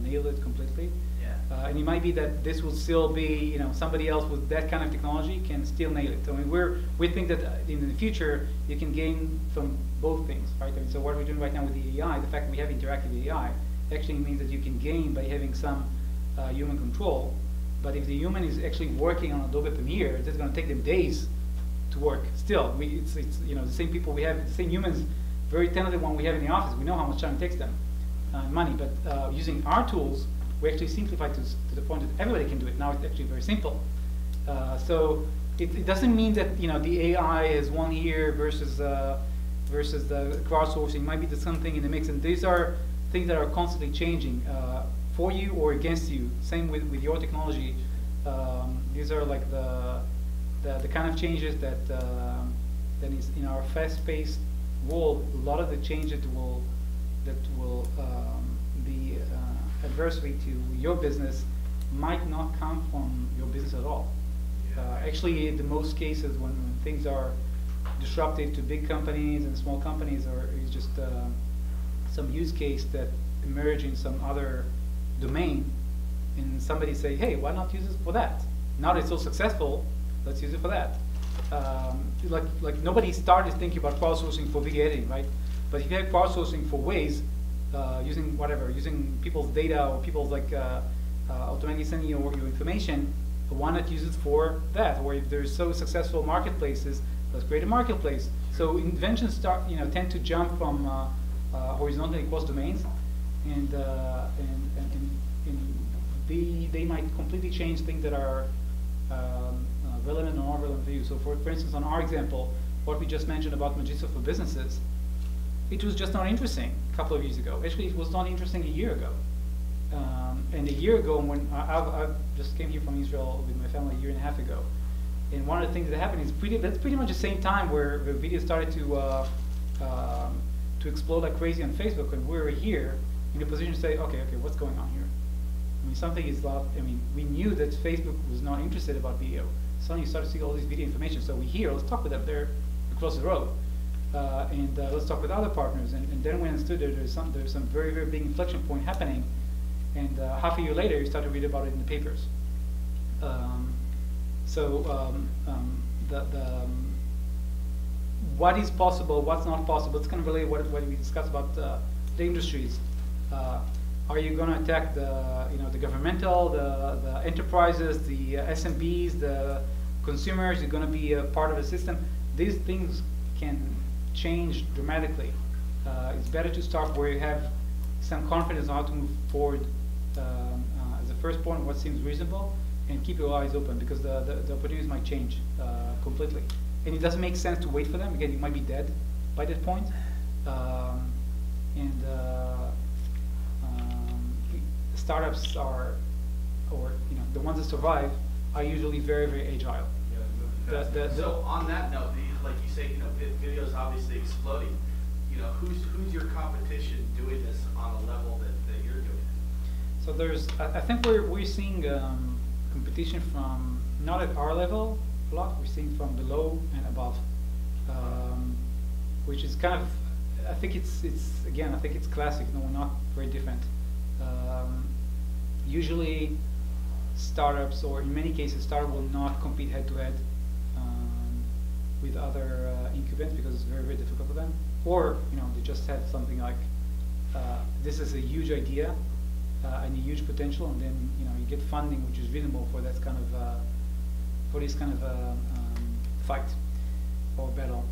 [SPEAKER 1] nailed it completely.
[SPEAKER 5] Yeah.
[SPEAKER 1] and it might be that this will still be, somebody else with that kind of technology can still nail it. I mean, we think that in the future you can gain from both things, right? I mean, so what we're doing right now with the AI, the fact that we have interactive AI, actually means that you can gain by having some human control. But if the human is actually working on Adobe Premiere, it's going to take them days to work. Still, it's the same people we have, the same humans, very talented one we have in the office. We know how much time it takes them, money. But using our tools, we actually simplify to the point that everybody can do it. Now it's actually very simple. So it doesn't mean that the AI is one here versus the crowdsourcing. It might be something in the mix, and these are things that are constantly changing for you or against you. Same with your technology. These are like the kind of changes that is in our fast-paced world. A lot of the changes that will be adversely to your business might not come from your business at all. Actually, in the most cases, when things are disruptive to big companies and small companies, or it's just some use case that emerge in some other domain, and somebody say, hey, why not use it for that? Now that it's so successful, let's use it for that. Like nobody started thinking about crowdsourcing for video editing, right? But if you have crowdsourcing for ways, using people's data or people's automatically sending you your information, why not use it for that? Or if there's so successful marketplaces, let's create a marketplace. So inventions tend to jump from horizontally across domains, and they might completely change things that are relevant or not relevant for you. So for instance, on our example, what we just mentioned about Magisto for businesses, it was just not interesting a couple of years ago. Actually, it was not interesting a year ago. And a year ago, when I just came here from Israel with my family a year and a half ago, and one of the things that happened is that's pretty much the same time where the video started to explode like crazy on Facebook, and we were here in a position to say, okay, what's going on here? I mean, something is not. I mean, we knew that Facebook was not interested about video. Suddenly, you start to see all this video information. So we here, let's talk with them there across the road, and let's talk with other partners. And then we understood that there's some very, very big inflection point happening. And half a year later, you start to read about it in the papers. What is possible, what's not possible, it's kind of related what we discussed about the industries. Are you going to attack the governmental, the enterprises, the SMBs, the consumers? You're going to be a part of the system. These things can change dramatically. It's better to start where you have some confidence on how to move forward as a first point, what seems reasonable, and keep your eyes open, because the opportunities might change completely. And it doesn't make sense to wait for them. Again, you might be dead by that point. Startups are, or the ones that survive, are usually very, very agile.
[SPEAKER 6] So on that note, like you say, video is obviously exploding. Who's your competition doing this on a level that you're doing it?
[SPEAKER 1] So I think we're seeing competition from, not at our level a lot, we're seeing from below and above, which is kind of, I think it's classic. No, we're not very different. Usually startups, or in many cases, startup will not compete head-to-head with other incumbents, because it's very, very difficult for them. Or they just have something like, this is a huge idea and a huge potential, and then you get funding which is reasonable for that kind of for this kind of fight or battle.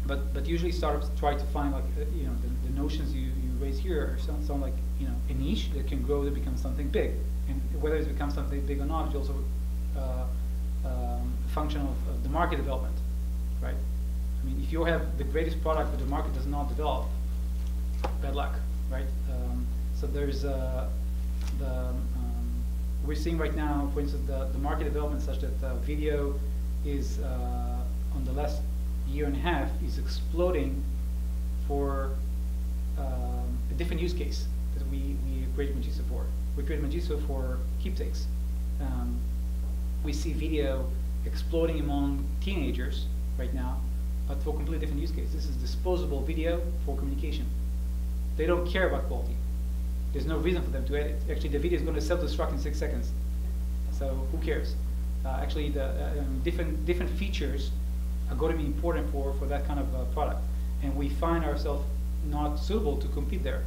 [SPEAKER 1] But usually startups try to find the notions you raise here sound like a niche that can grow to become something big, and whether it becomes something big or not, it's also a function of the market development, right? I mean, if you have the greatest product but the market does not develop, bad luck, right? So there's we're seeing right now, for instance, the market development such that video is on the last year and a half is exploding for a different use case that we created Magisto for. We created Magisto for keepsakes. We see video exploding among teenagers right now, but for a completely different use case. This is disposable video for communication. They don't care about quality. There's no reason for them to edit. Actually, the video is going to self-destruct in 6 seconds. So who cares? Actually, the different features are going to be important for that kind of product, and we find ourselves not suitable to compete there.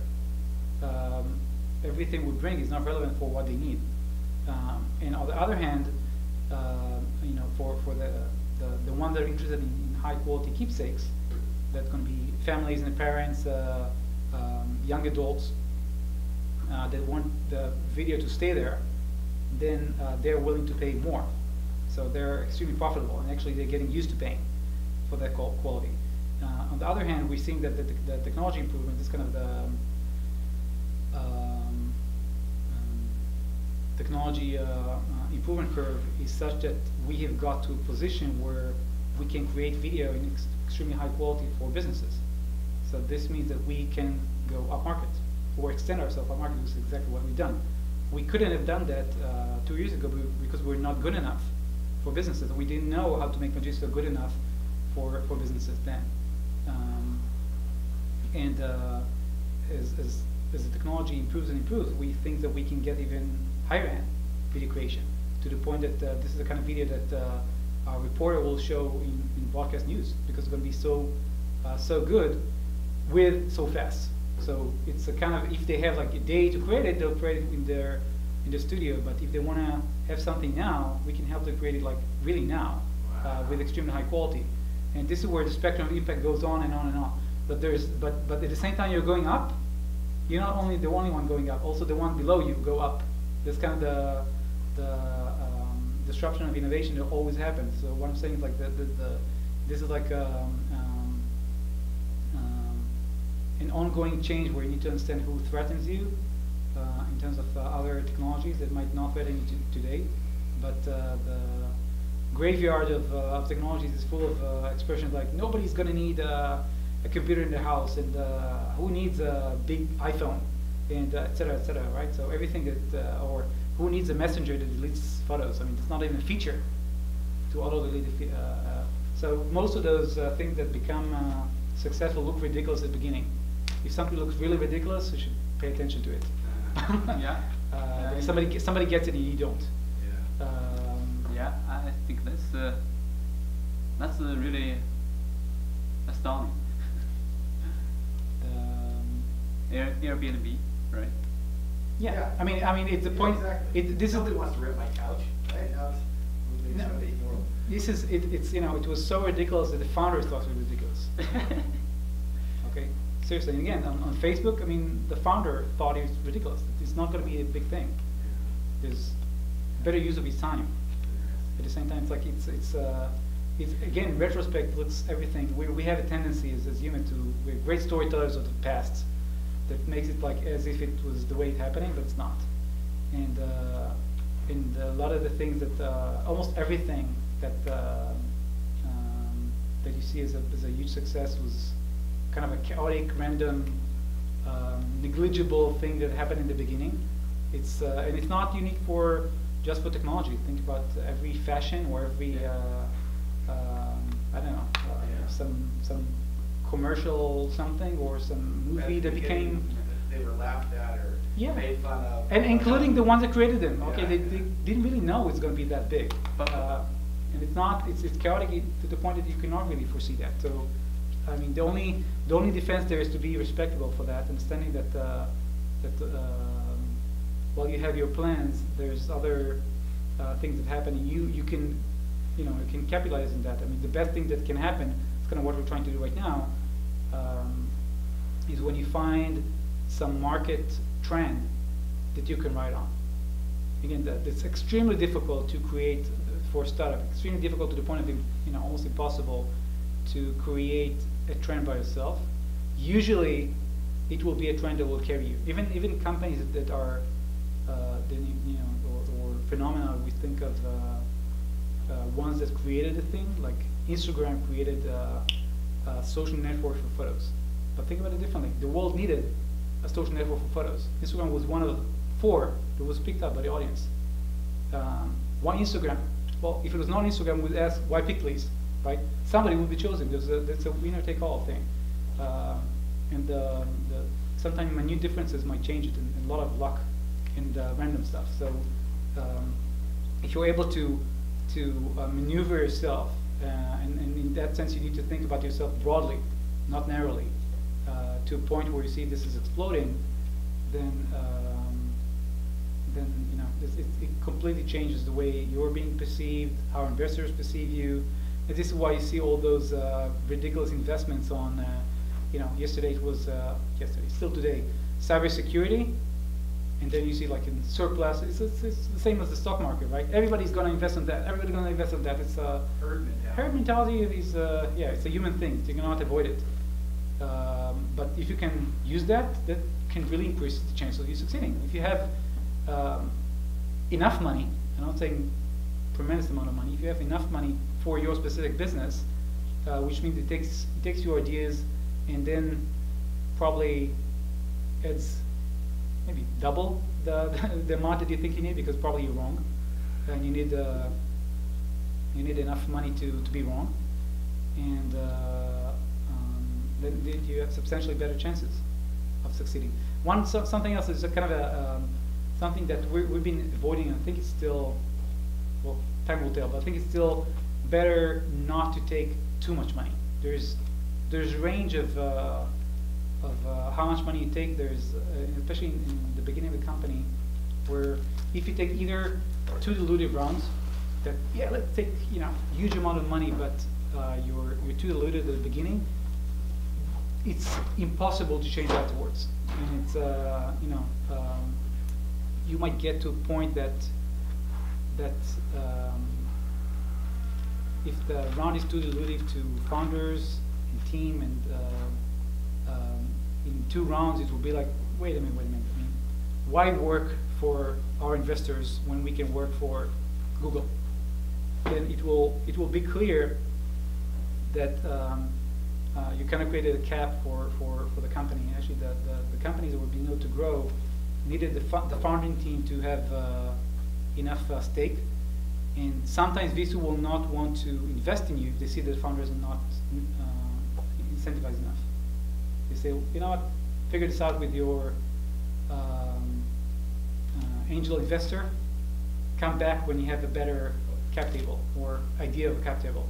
[SPEAKER 1] Everything we bring is not relevant for what they need. And on the other hand, you know, for the ones that are interested in high quality keepsakes, that's going to be families and parents, young adults that want the video to stay there, then they're willing to pay more. So they're extremely profitable, and actually they're getting used to paying for that quality. On the other hand, we're seeing that the technology improvement is kind of the technology improvement curve is such that we have got to a position where we can create video in extremely high quality for businesses. So this means that we can go up market or extend ourselves up market, which is exactly what we've done. We couldn't have done that 2 years ago because we're not good enough for businesses. We didn't know how to make Magisto good enough for businesses then. As the technology improves and improves, we think that we can get even higher end video creation to the point that this is the kind of video that our reporter will show in broadcast news because it's going to be so good with so fast. So it's a kind of, if they have like a day to create it, they'll create it in their studio. But if they want to have something now, we can help them create it like really now with extremely high quality. And this is where the spectrum of impact goes on and on and on. But at the same time you're going up, you're not only the only one going up, also the one below you go up. That's kind of the disruption of innovation that always happens. So what I'm saying is like this is like an ongoing change where you need to understand who threatens you in terms of other technologies that might not threaten you today. But the graveyard of technologies is full of expressions like nobody's going to need a computer in their house, and who needs a big iPhone, and et cetera, right? So everything that, or who needs a messenger that deletes photos? I mean, it's not even a feature to auto-delete. So most of those things that become successful look ridiculous at the beginning. If something looks really ridiculous, you should pay attention to it. Somebody gets it and you don't.
[SPEAKER 7] Yeah, I think that's really astounding. Airbnb, right?
[SPEAKER 1] Yeah. I mean, it's the point.
[SPEAKER 8] Exactly. Nobody wants to rip my couch, right?
[SPEAKER 1] It's you know, it was so ridiculous that the founders thought it was ridiculous. Okay, seriously. And again, on Facebook, I mean, the founder thought it was ridiculous. It's not going to be a big thing. There's better use of his time. At the same time, it's like it's again, in retrospect, looks everything. We have a tendency as humans to, we're great storytellers of the past. That makes it like as if it was the way it's happening, but it's not. And a lot of the things that almost everything that that you see as a huge success was kind of a chaotic, random, negligible thing that happened in the beginning. It's and it's not unique for just for technology. Think about every fashion or every I don't know some commercial something or some movie that became
[SPEAKER 8] they were laughed at or made fun of,
[SPEAKER 1] and including the ones that created them. Okay,
[SPEAKER 8] Yeah.
[SPEAKER 1] they didn't really know it's going to be that big, and it's not. It's chaotic to the point that you cannot really foresee that. So, I mean, the only defense there is to be respectable for that, understanding that while you have your plans, there's other things that happen, and you can you can capitalize on that. I mean, the best thing that can happen is kind of what we're trying to do right now. Is when you find some market trend that you can ride on. Again, it's extremely difficult to create for a startup. Extremely difficult to the point of almost impossible to create a trend by yourself. Usually, it will be a trend that will carry you. Even companies that are or phenomena. We think of ones that created a thing, like Instagram created a social network for photos. But think about it differently. The world needed a social network for photos. Instagram was one of 4 that was picked up by the audience. Why Instagram? Well, if it was not Instagram, we'd ask, why pick please? Right? Somebody would be chosen. That's a winner-take-all thing. And sometimes minute differences might change it, and a lot of luck and random stuff. So if you're able to maneuver yourself, and in that sense, you need to think about yourself broadly, not narrowly, to a point where you see this is exploding, then you know it completely changes the way you're being perceived, how investors perceive you. And this is why you see all those ridiculous investments on, you know, yesterday it was still today, cybersecurity, and then you see like in surplus. It's the same as the stock market, right? Everybody's going to invest in that. Everybody's going to invest in that. It's
[SPEAKER 8] Herd mentality.
[SPEAKER 1] herd mentality is yeah, it's a human thing. You cannot avoid it. But if you can use that, that can really increase the chance of you succeeding. If you have enough money, I'm not saying tremendous amount of money. If you have enough money for your specific business, which means it takes your ideas and then probably adds maybe double the amount that you think you need, because probably you're wrong, and you need enough money to be wrong, and then you have substantially better chances of succeeding. Something else is a kind of a something that we've been avoiding, and I think it's still, well, time will tell, but I think it's still better not to take too much money. There's a range of how much money you take. There's especially in the beginning of the company, where if you take either two dilutive rounds, that let's take huge amount of money, but you're too diluted at the beginning, it's impossible to change afterwards. And it's you might get to a point that if the round is too dilutive to founders and team, and in 2 rounds it will be like, wait a minute. I mean, why work for our investors when we can work for Google? Then it will be clear that you kind of created a cap for the company. Actually, the companies that were being able to grow needed the founding team to have enough stake. And sometimes VC will not want to invest in you if they see that founders are not incentivized enough. They say, you know what, figure this out with your angel investor. Come back when you have a better cap table or idea of a cap table.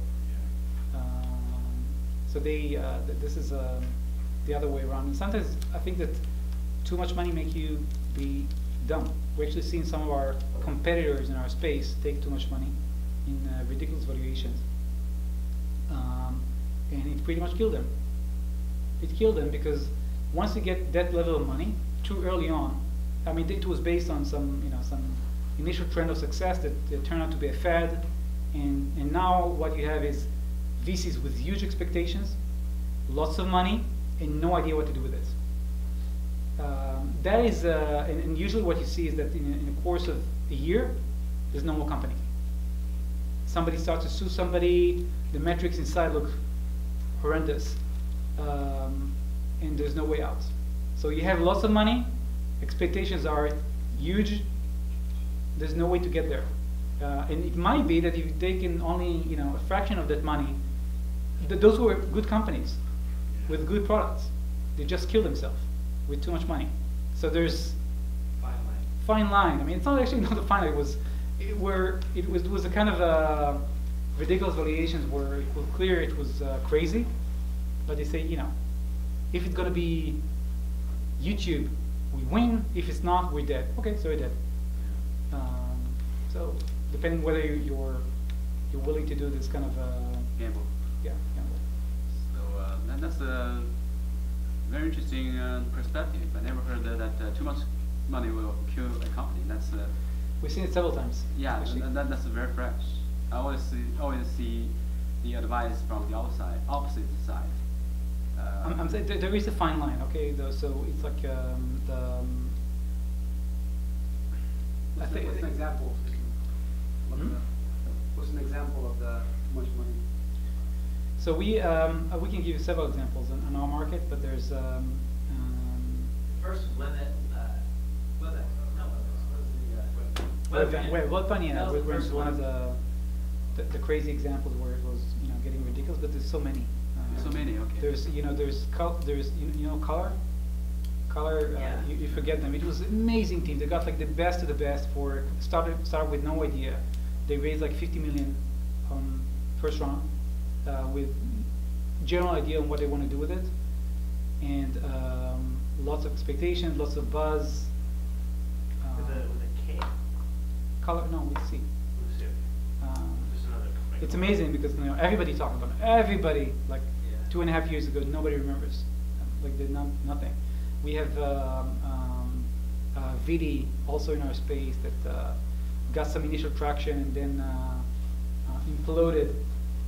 [SPEAKER 1] So this is the other way around. And sometimes I think that too much money makes you be dumb. We're actually seeing some of our competitors in our space take too much money in ridiculous valuations, and it pretty much killed them. It killed them because once you get that level of money too early on, I mean, it was based on some initial trend of success that turned out to be a fad, and now what you have is VCs with huge expectations, lots of money, and no idea what to do with it. That is, and usually what you see is that in the course of a year, there's no more company. Somebody starts to sue somebody, the metrics inside look horrendous, and there's no way out. So you have lots of money, expectations are huge, there's no way to get there. And it might be that if you've taken only a fraction of that money, those were good companies with good products. They just killed themselves with too much money. So there's fine line. I mean, it's not actually not a fine line. It was a kind of ridiculous valuations where it was clear it was crazy, but they say, if it's going to be YouTube, we win. If it's not, we're dead. Okay, so we're dead. So depending whether you're willing to do this kind of
[SPEAKER 7] gamble.
[SPEAKER 1] Yeah, gamble.
[SPEAKER 7] So that's a very interesting perspective. I never heard that too much money will kill a company.
[SPEAKER 1] We've seen it several times.
[SPEAKER 7] Yeah, that's very fresh. I always see the advice from the opposite side.
[SPEAKER 1] I'm saying there is a fine line, okay? So it's like
[SPEAKER 4] What's an example? What's an example of the too much money?
[SPEAKER 1] So we can give you several examples in our market, but there's
[SPEAKER 5] first
[SPEAKER 1] Webpan, yeah, was one of the crazy examples where it was getting ridiculous, but there's so many.
[SPEAKER 7] So many, okay.
[SPEAKER 1] There's color Color, you forget them. It was an amazing team. They got like the best of the best for started with no idea. They raised like 50 million on first round with general idea on what they want to do with it, and lots of expectations, lots of buzz.
[SPEAKER 3] With a K.
[SPEAKER 1] Color, no, with C.
[SPEAKER 3] There's another company.
[SPEAKER 1] It's amazing because everybody talking about it. Everybody, like 2.5 years ago, nobody remembers. Like did nothing. We have VD also in our space that got some initial traction and then imploded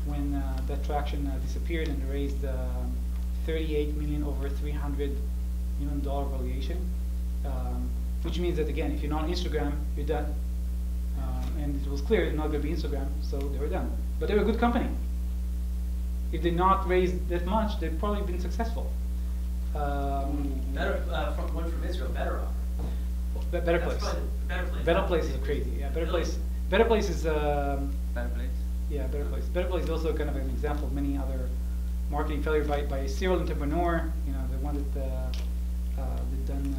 [SPEAKER 1] when that traction disappeared and raised 38 million over $300 million valuation, which means that again, if you're not on Instagram, you're done. And it was clear it's not going to be Instagram, so they were done. But they were a good company. If they not raised that much, they've probably been successful.
[SPEAKER 5] One from Israel, Better Offer.
[SPEAKER 1] Better Place. Better Place is crazy. Yeah, Better Place. Better Place is.
[SPEAKER 7] Better Place.
[SPEAKER 1] Yeah, Better Place. Better Place is also kind of an example of many other marketing failure by a serial entrepreneur. The one that done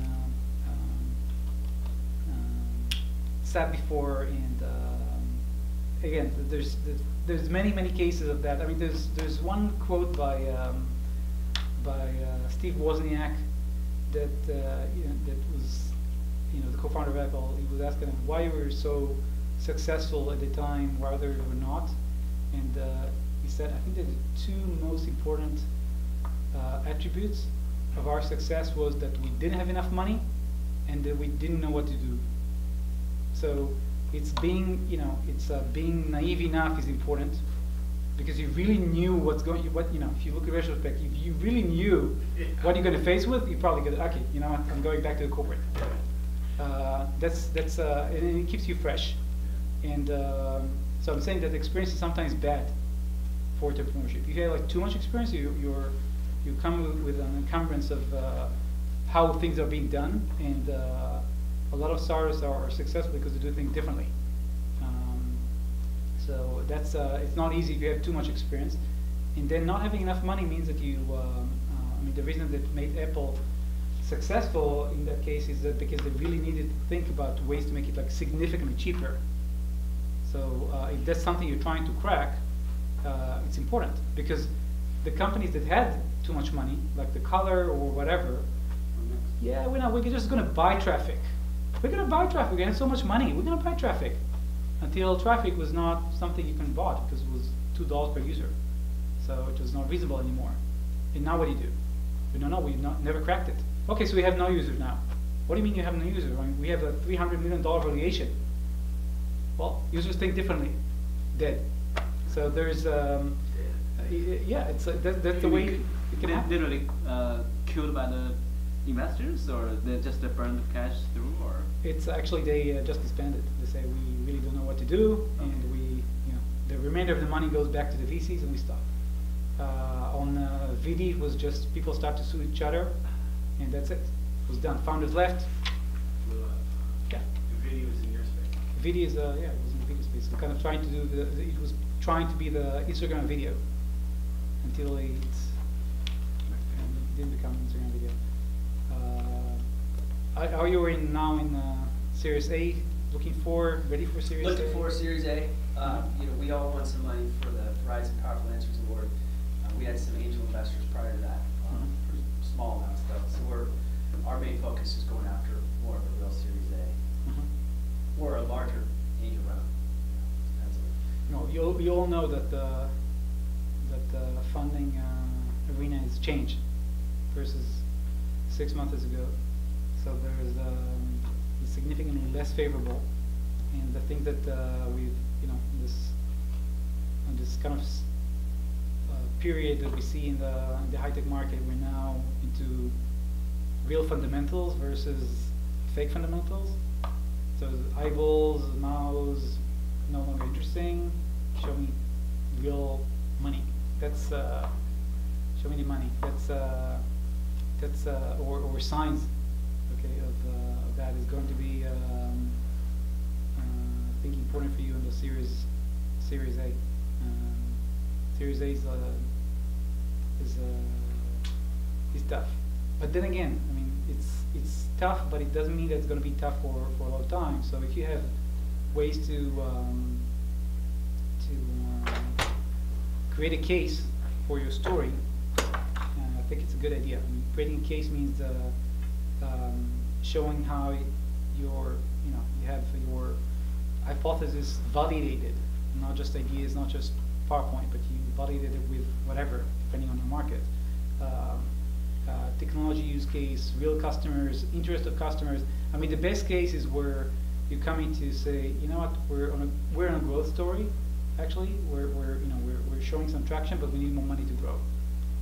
[SPEAKER 1] sat before, and again, there's many cases of that. I mean, there's one quote by Steve Wozniak that that was the co-founder of Apple. He was asking him why you were so successful at the time while others were not, and he said, I think that the two most important attributes of our success was that we didn't have enough money and that we didn't know what to do. So it's being being naive enough is important, because you really knew what's going. If you look at retrospect, if you really knew what you're going to face with, you probably go, okay, I'm going back to the corporate. And it keeps you fresh. And so I'm saying that experience is sometimes bad for entrepreneurship. If you have like too much experience, you come with an encumbrance of how things are being done, and a lot of startups are successful because they do things differently. So that's it's not easy if you have too much experience, and then not having enough money means that you. The reason that made Apple successful in that case is that because they really needed to think about ways to make it like significantly cheaper. So if that's something you're trying to crack, it's important, because the companies that had too much money, like the Color or whatever, we're just going to buy traffic. We're going to buy traffic. We have so much money. We're going to buy traffic. Until traffic was not something you can buy because it was $2 per user. So it was not reasonable anymore. And now what do you do? We've never cracked it. Okay, so we have no users now. What do you mean you have no users? I mean, we have a $300 million valuation. Well, users think differently. Dead. So there's, it's that's the way it can happen.
[SPEAKER 7] Literally killed by the investors, or they just burned the cash through, or?
[SPEAKER 1] It's actually they just disbanded. They say we really don't know what to do, and the remainder of the money goes back to the VCs, and we stop. On VD, it was just people start to sue each other, and that's it. It was done. Founders left. Yeah.
[SPEAKER 6] VD was in your space.
[SPEAKER 1] VD is it was in the video space. We're kind of trying to do it was trying to be the Instagram video until it didn't become Instagram video. Are you now in Series A, ready for Series A?
[SPEAKER 5] Looking for Series A. We all won some money for the Rise and Powerful Answers Award. We had some angel investors prior to that, for small amounts though. So our main focus is going after more of a real Series A, or a larger angel round.
[SPEAKER 1] No, you all know that the funding arena has changed versus 6 months ago. So there is significantly less favorable, and the thing that we've this kind of period that we see in the high-tech market, we're now into real fundamentals versus fake fundamentals. So eyeballs, mouse, no longer interesting. Show me real money. That's show me the money. That's or signs. Okay, of that is going to be I think important for you in the Series A. Series A is tough, but then again, I mean, it's tough, but it doesn't mean that it's going to be tough for a lot of time. So if you have ways to create a case for your story, I think it's a good idea. I mean, creating a case means showing how you have your hypothesis validated, not just ideas, not just PowerPoint, but you validated it with whatever, depending on your market. Technology use case, real customers, interest of customers. I mean, the best case is where you come in to say, you know what, we're on a growth story. Actually, we're showing some traction, but we need more money to grow.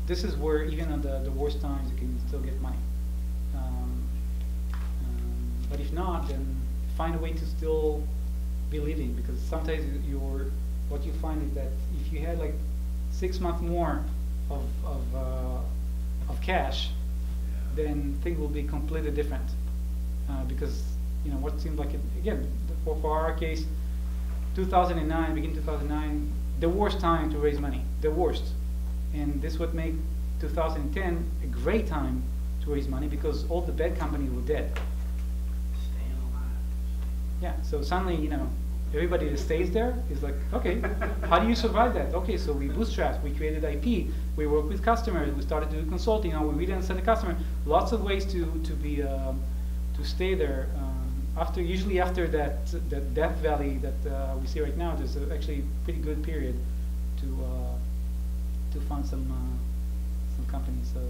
[SPEAKER 1] This is where even on the worst times you can still get money. But if not, then find a way to still be living, because sometimes what you find is that if you had like 6 months more of cash, then things will be completely different. Because what seemed like again for our case, 2009, beginning 2009, the worst time to raise money, the worst, and this would make 2010 a great time to raise money because all the bad companies were dead.
[SPEAKER 6] Staying alive.
[SPEAKER 1] Yeah, so suddenly, everybody that stays there is like, okay, how do you survive that? Okay, so we bootstrapped, we created IP, we work with customers, we started to do consulting, we really understand the customer. Lots of ways to stay there. Usually after that death valley that we see right now, there's actually a pretty good period to find some companies. So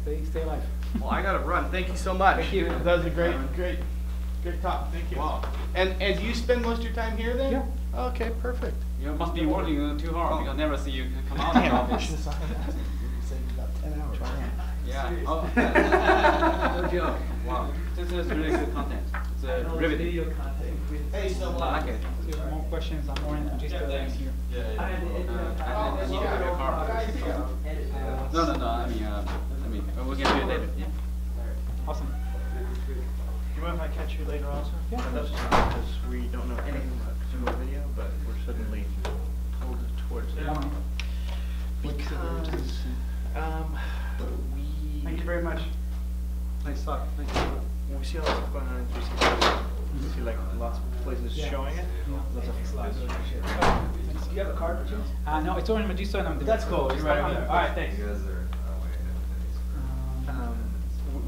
[SPEAKER 1] stay alive.
[SPEAKER 6] Well, I gotta run. Thank you so much.
[SPEAKER 1] Thank you.
[SPEAKER 6] That was a great talk. Thank you. Wow. And do you spend most of your time here then?
[SPEAKER 1] Yeah.
[SPEAKER 6] Okay, perfect.
[SPEAKER 7] You must be working too hard because I never see you come out of the office.
[SPEAKER 8] You saved about 10 hours.
[SPEAKER 7] Yeah. Oh. No joke. Wow. This is really good content. It's riveting.
[SPEAKER 5] Video content.
[SPEAKER 6] Hey, so
[SPEAKER 7] I like it.
[SPEAKER 1] If you have more questions, I'm Oren from Magisto. I'm here.
[SPEAKER 7] I need to have your car. No. I mean, we'll get to it later. Yeah.
[SPEAKER 1] Awesome.
[SPEAKER 3] Do you mind if I catch you later also?
[SPEAKER 1] Yeah.
[SPEAKER 3] That's just because we don't know anything about consumer video, but we're suddenly pulled towards it. Because
[SPEAKER 4] Thank you very much.
[SPEAKER 1] Nice talk. Thank you.
[SPEAKER 3] when we see all this stuff going on in 360, we see like lots of places showing it. Lots of slides.
[SPEAKER 5] Do you have a card for chance?
[SPEAKER 1] No, it's Oren Magisto and I'm the
[SPEAKER 5] That's cool. You're right over there. All right, thanks.
[SPEAKER 8] You guys are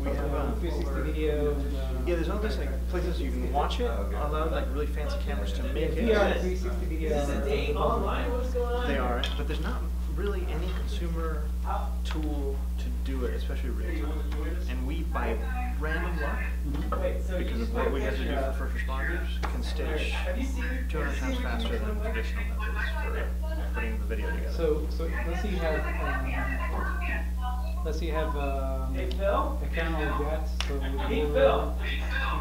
[SPEAKER 3] We have
[SPEAKER 1] 360 video.
[SPEAKER 3] yeah, there's all these like places you can watch it. Allowed like really fancy cameras to make it.
[SPEAKER 1] VR 360 video.
[SPEAKER 5] Is this a date online? What's going on?
[SPEAKER 3] They are, but there's not really any consumer tool to do it, especially real time. And we, by random luck, because of what we have to do for first responders, can stitch 200 times faster than traditional methods for putting the video together.
[SPEAKER 1] So let's say you have
[SPEAKER 5] Hey, Phil?
[SPEAKER 1] a camera like that. So
[SPEAKER 5] Hey,
[SPEAKER 1] we're
[SPEAKER 5] Phil.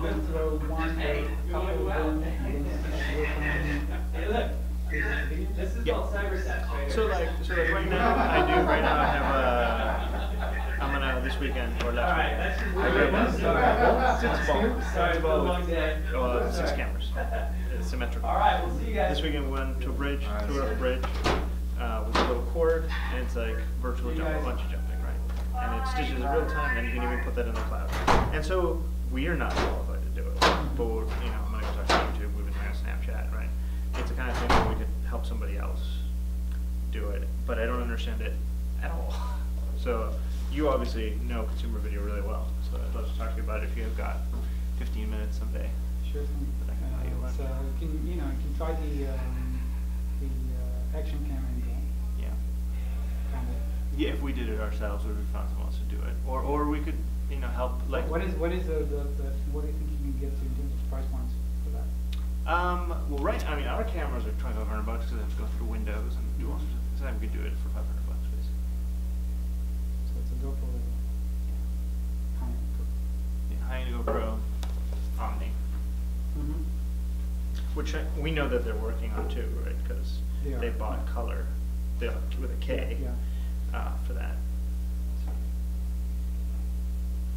[SPEAKER 1] going to throw one or a couple of them and then
[SPEAKER 5] Hey, look. This is called CyberSats right here.
[SPEAKER 3] So like right now, I have I'm gonna this weekend or last
[SPEAKER 5] Alright,
[SPEAKER 3] weekend.
[SPEAKER 5] that's just
[SPEAKER 3] I have
[SPEAKER 5] Sorry, it's been a long day.
[SPEAKER 3] 6 cameras, symmetrical.
[SPEAKER 5] Alright, we'll see you guys.
[SPEAKER 3] This weekend we went to a bridge, threw it up a bridge with a little cord, and it's like virtual bungee jumping, right? And it stitches in real time, and you can even put that in the cloud. And so we are not qualified to do it, but we're, I'm gonna go talk to YouTube. We've been trying to Snapchat, right? It's the kind of thing where we could help somebody else do it, but I don't understand it at all. So you obviously know consumer video really well, so I'd love to talk to you about it if you have got 15 minutes someday.
[SPEAKER 1] Sure thing.
[SPEAKER 3] But I can tell you what.
[SPEAKER 1] So you can try the action camera and
[SPEAKER 3] Yeah.
[SPEAKER 1] kind of.
[SPEAKER 3] Yeah, if we did it ourselves, or we found someone else to do it, or we could, help like.
[SPEAKER 1] What do you think you can get to in terms of price points for that?
[SPEAKER 3] Well, our cameras are $2,500 because they have to go through Windows and do all sorts of things. So we could do it for $500 basically.
[SPEAKER 1] So it's a GoPro level.
[SPEAKER 3] Yeah, high-end GoPro, Omni, which we know that they're working on too, right? Because they bought color, with a K, for that.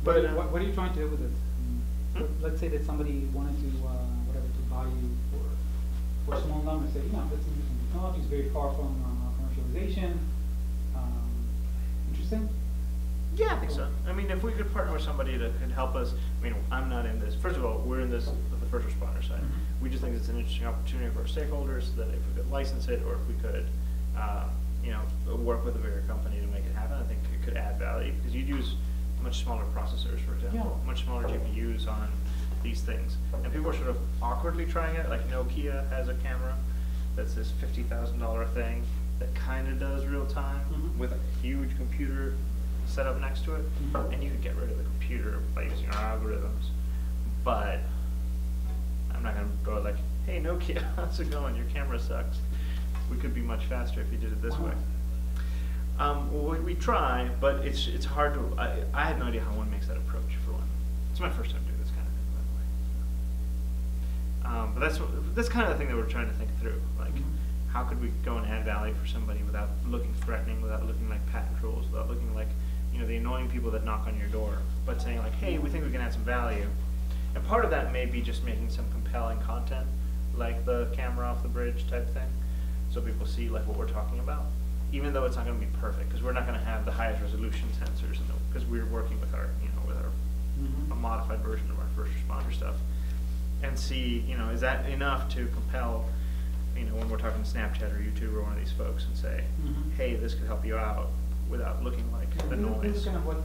[SPEAKER 1] But what are you trying to do with it? Let's say that somebody wanted to buy you for a small number. Say, that's interesting technology. It's very far from commercialization. Interesting.
[SPEAKER 3] Yeah, I think so. I mean, if we could partner with somebody that could help us, I mean, I'm not in this. First of all, we're in this with the first responder side.
[SPEAKER 1] Mhm.
[SPEAKER 3] We just think it's an interesting opportunity for our stakeholders that if we could license it or if we could, you know, work with a bigger company to make it happen, I think it could add value because you'd use much smaller processors, for example,
[SPEAKER 1] Yeah.
[SPEAKER 3] much smaller GPUs on these things. And people are sort of awkwardly trying it. Like Nokia has a camera that's this $50,000 thing that kind of does real time
[SPEAKER 1] Mhm.
[SPEAKER 3] with a huge computer set up next to it,
[SPEAKER 1] Mhm.
[SPEAKER 3] and you could get rid of the computer by using our algorithms. But I'm not gonna go like, hey Nokia, how's it going? Your camera sucks. We could be much faster if you did it this way. Well, we try, but it's hard to. I had no idea how one makes that approach for one. It's my first time doing this kind of thing, by the way. But that's kind of the thing that we're trying to think through. Like, how could we go and add value for somebody without looking threatening, without looking like patent trolls, without looking like, you know, the annoying people that knock on your door, but saying like, hey, we think we can add some value. And part of that may be just making some compelling content, like the camera off the bridge type thing, so people see like what we're talking about, even though it's not going to be perfect, because we're not going to have the highest resolution sensors, because we're working with our, you know, with our
[SPEAKER 1] Mhm.
[SPEAKER 3] a modified version of our first responder stuff, and see, you know, is that enough to compel, you know, when we're talking Snapchat or YouTube or one of these folks and say,
[SPEAKER 1] Mhm.
[SPEAKER 3] hey, this could help you out without looking like
[SPEAKER 1] Yeah,
[SPEAKER 3] the
[SPEAKER 1] this
[SPEAKER 3] noise.
[SPEAKER 1] is kind of what I'm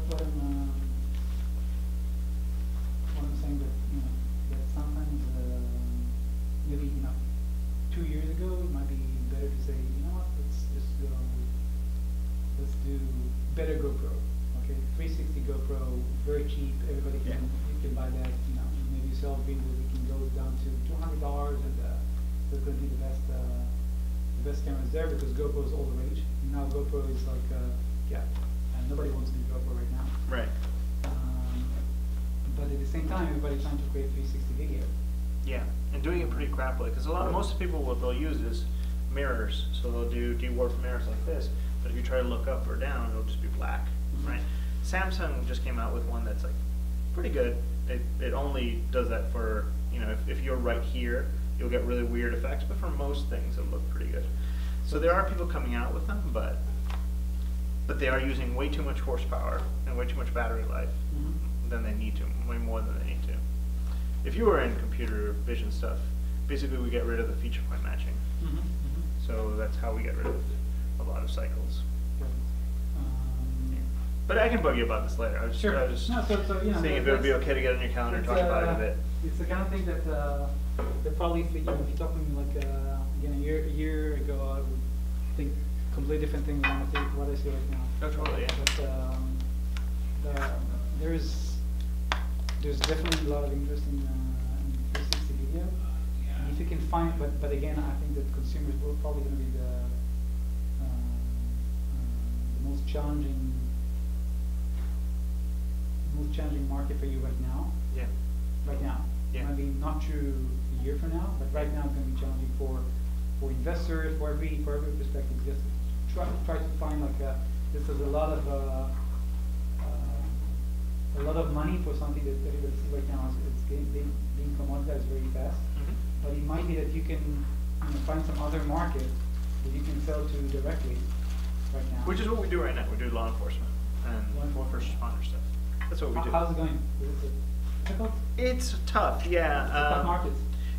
[SPEAKER 1] saying, that, you know, that sometimes, maybe, you know, 2 years ago, it might be better to say, you know what, let's just go, let's do better GoPro, okay? 360 GoPro, very cheap, everybody can, you can buy that, you know, maybe sell videos, it can go down to $200, and that's gonna be the best cameras there, because GoPro is all the rage. Now GoPro is like, and nobody wants to be GoPro right now.
[SPEAKER 3] Right.
[SPEAKER 1] But at the same time, everybody's trying to create 360 video.
[SPEAKER 3] Yeah, and doing it pretty crappily, because most people, what they'll use is mirrors, so they'll do dwarf mirrors like this, but if you try to look up or down, it'll just be black, right? Samsung just came out with one that's like pretty good. It only does that for, you know, if you're right here, you'll get really weird effects, but for most things, it'll look pretty good. So there are people coming out with them, but they are using way too much horsepower and way too much battery life than they need to, way more than they need to. If you were in computer vision stuff, basically we get rid of the feature point matching. So that's how we get rid of a lot of cycles. But I can bug you about this later. I was
[SPEAKER 1] Sure.
[SPEAKER 3] I was
[SPEAKER 1] No, so, you know,
[SPEAKER 3] seeing if it would be okay to get on your calendar and talk about it a bit.
[SPEAKER 1] It's the kind of thing that probably, if you know, if you talk to me like again a year ago, I would think completely different thing than what I see right now.
[SPEAKER 3] Oh, totally, yeah.
[SPEAKER 1] But there's definitely a lot of interest in 360 video. And if you can find, but again, I think that consumers will probably going to be the most challenging market for you right now.
[SPEAKER 3] Yeah.
[SPEAKER 1] Right now.
[SPEAKER 3] Yeah.
[SPEAKER 1] Maybe not true a year from now, but right now it's going to be challenging for investors, for every perspective. Just try to find like this is a lot of money for something that everybody sees right now. It's being commoditized very fast. But it might be that you can find some other market that you can sell to directly right now.
[SPEAKER 3] Which is what we do right now. We do law enforcement and first responder stuff. That's what we do.
[SPEAKER 1] How's it going? Is it difficult?
[SPEAKER 3] It's tough, yeah.
[SPEAKER 1] It's a tough market.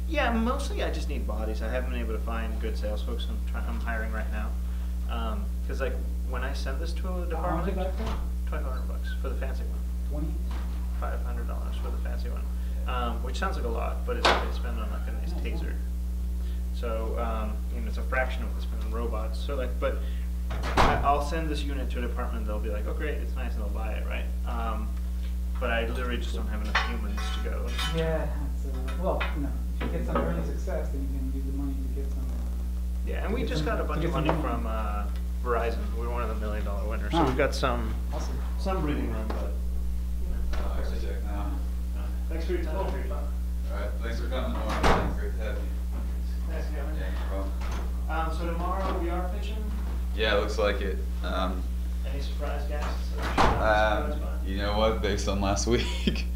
[SPEAKER 3] Yeah, mostly I just need bodies. I haven't been able to find good sales folks. I'm hiring right now. Because like when I send this to a department, $2,500 for the fancy one. $500 for the fancy one, which sounds like a lot, but it's what they spend on like a nice taser. So it's a fraction of what they spend on robots. So like, but I'll send this unit to a department. They'll be like, oh great, it's nice, and they'll buy it, right? But I literally just don't have enough humans to go.
[SPEAKER 1] Yeah, well, if you get some early success, then you can use the money to get some.
[SPEAKER 3] Yeah, and we just got a bunch of money from Verizon. We were one of the $1 million winners, so we've got some breathing room. But
[SPEAKER 9] I can check now.
[SPEAKER 3] thanks for your time.
[SPEAKER 9] All right, thanks for coming. Great to have you.
[SPEAKER 3] Thanks, Kevin.
[SPEAKER 9] Yeah, no problem.
[SPEAKER 3] So tomorrow we are pitching.
[SPEAKER 9] Yeah, it looks like it.
[SPEAKER 3] Any surprise guests?
[SPEAKER 9] You know what? Based on last week,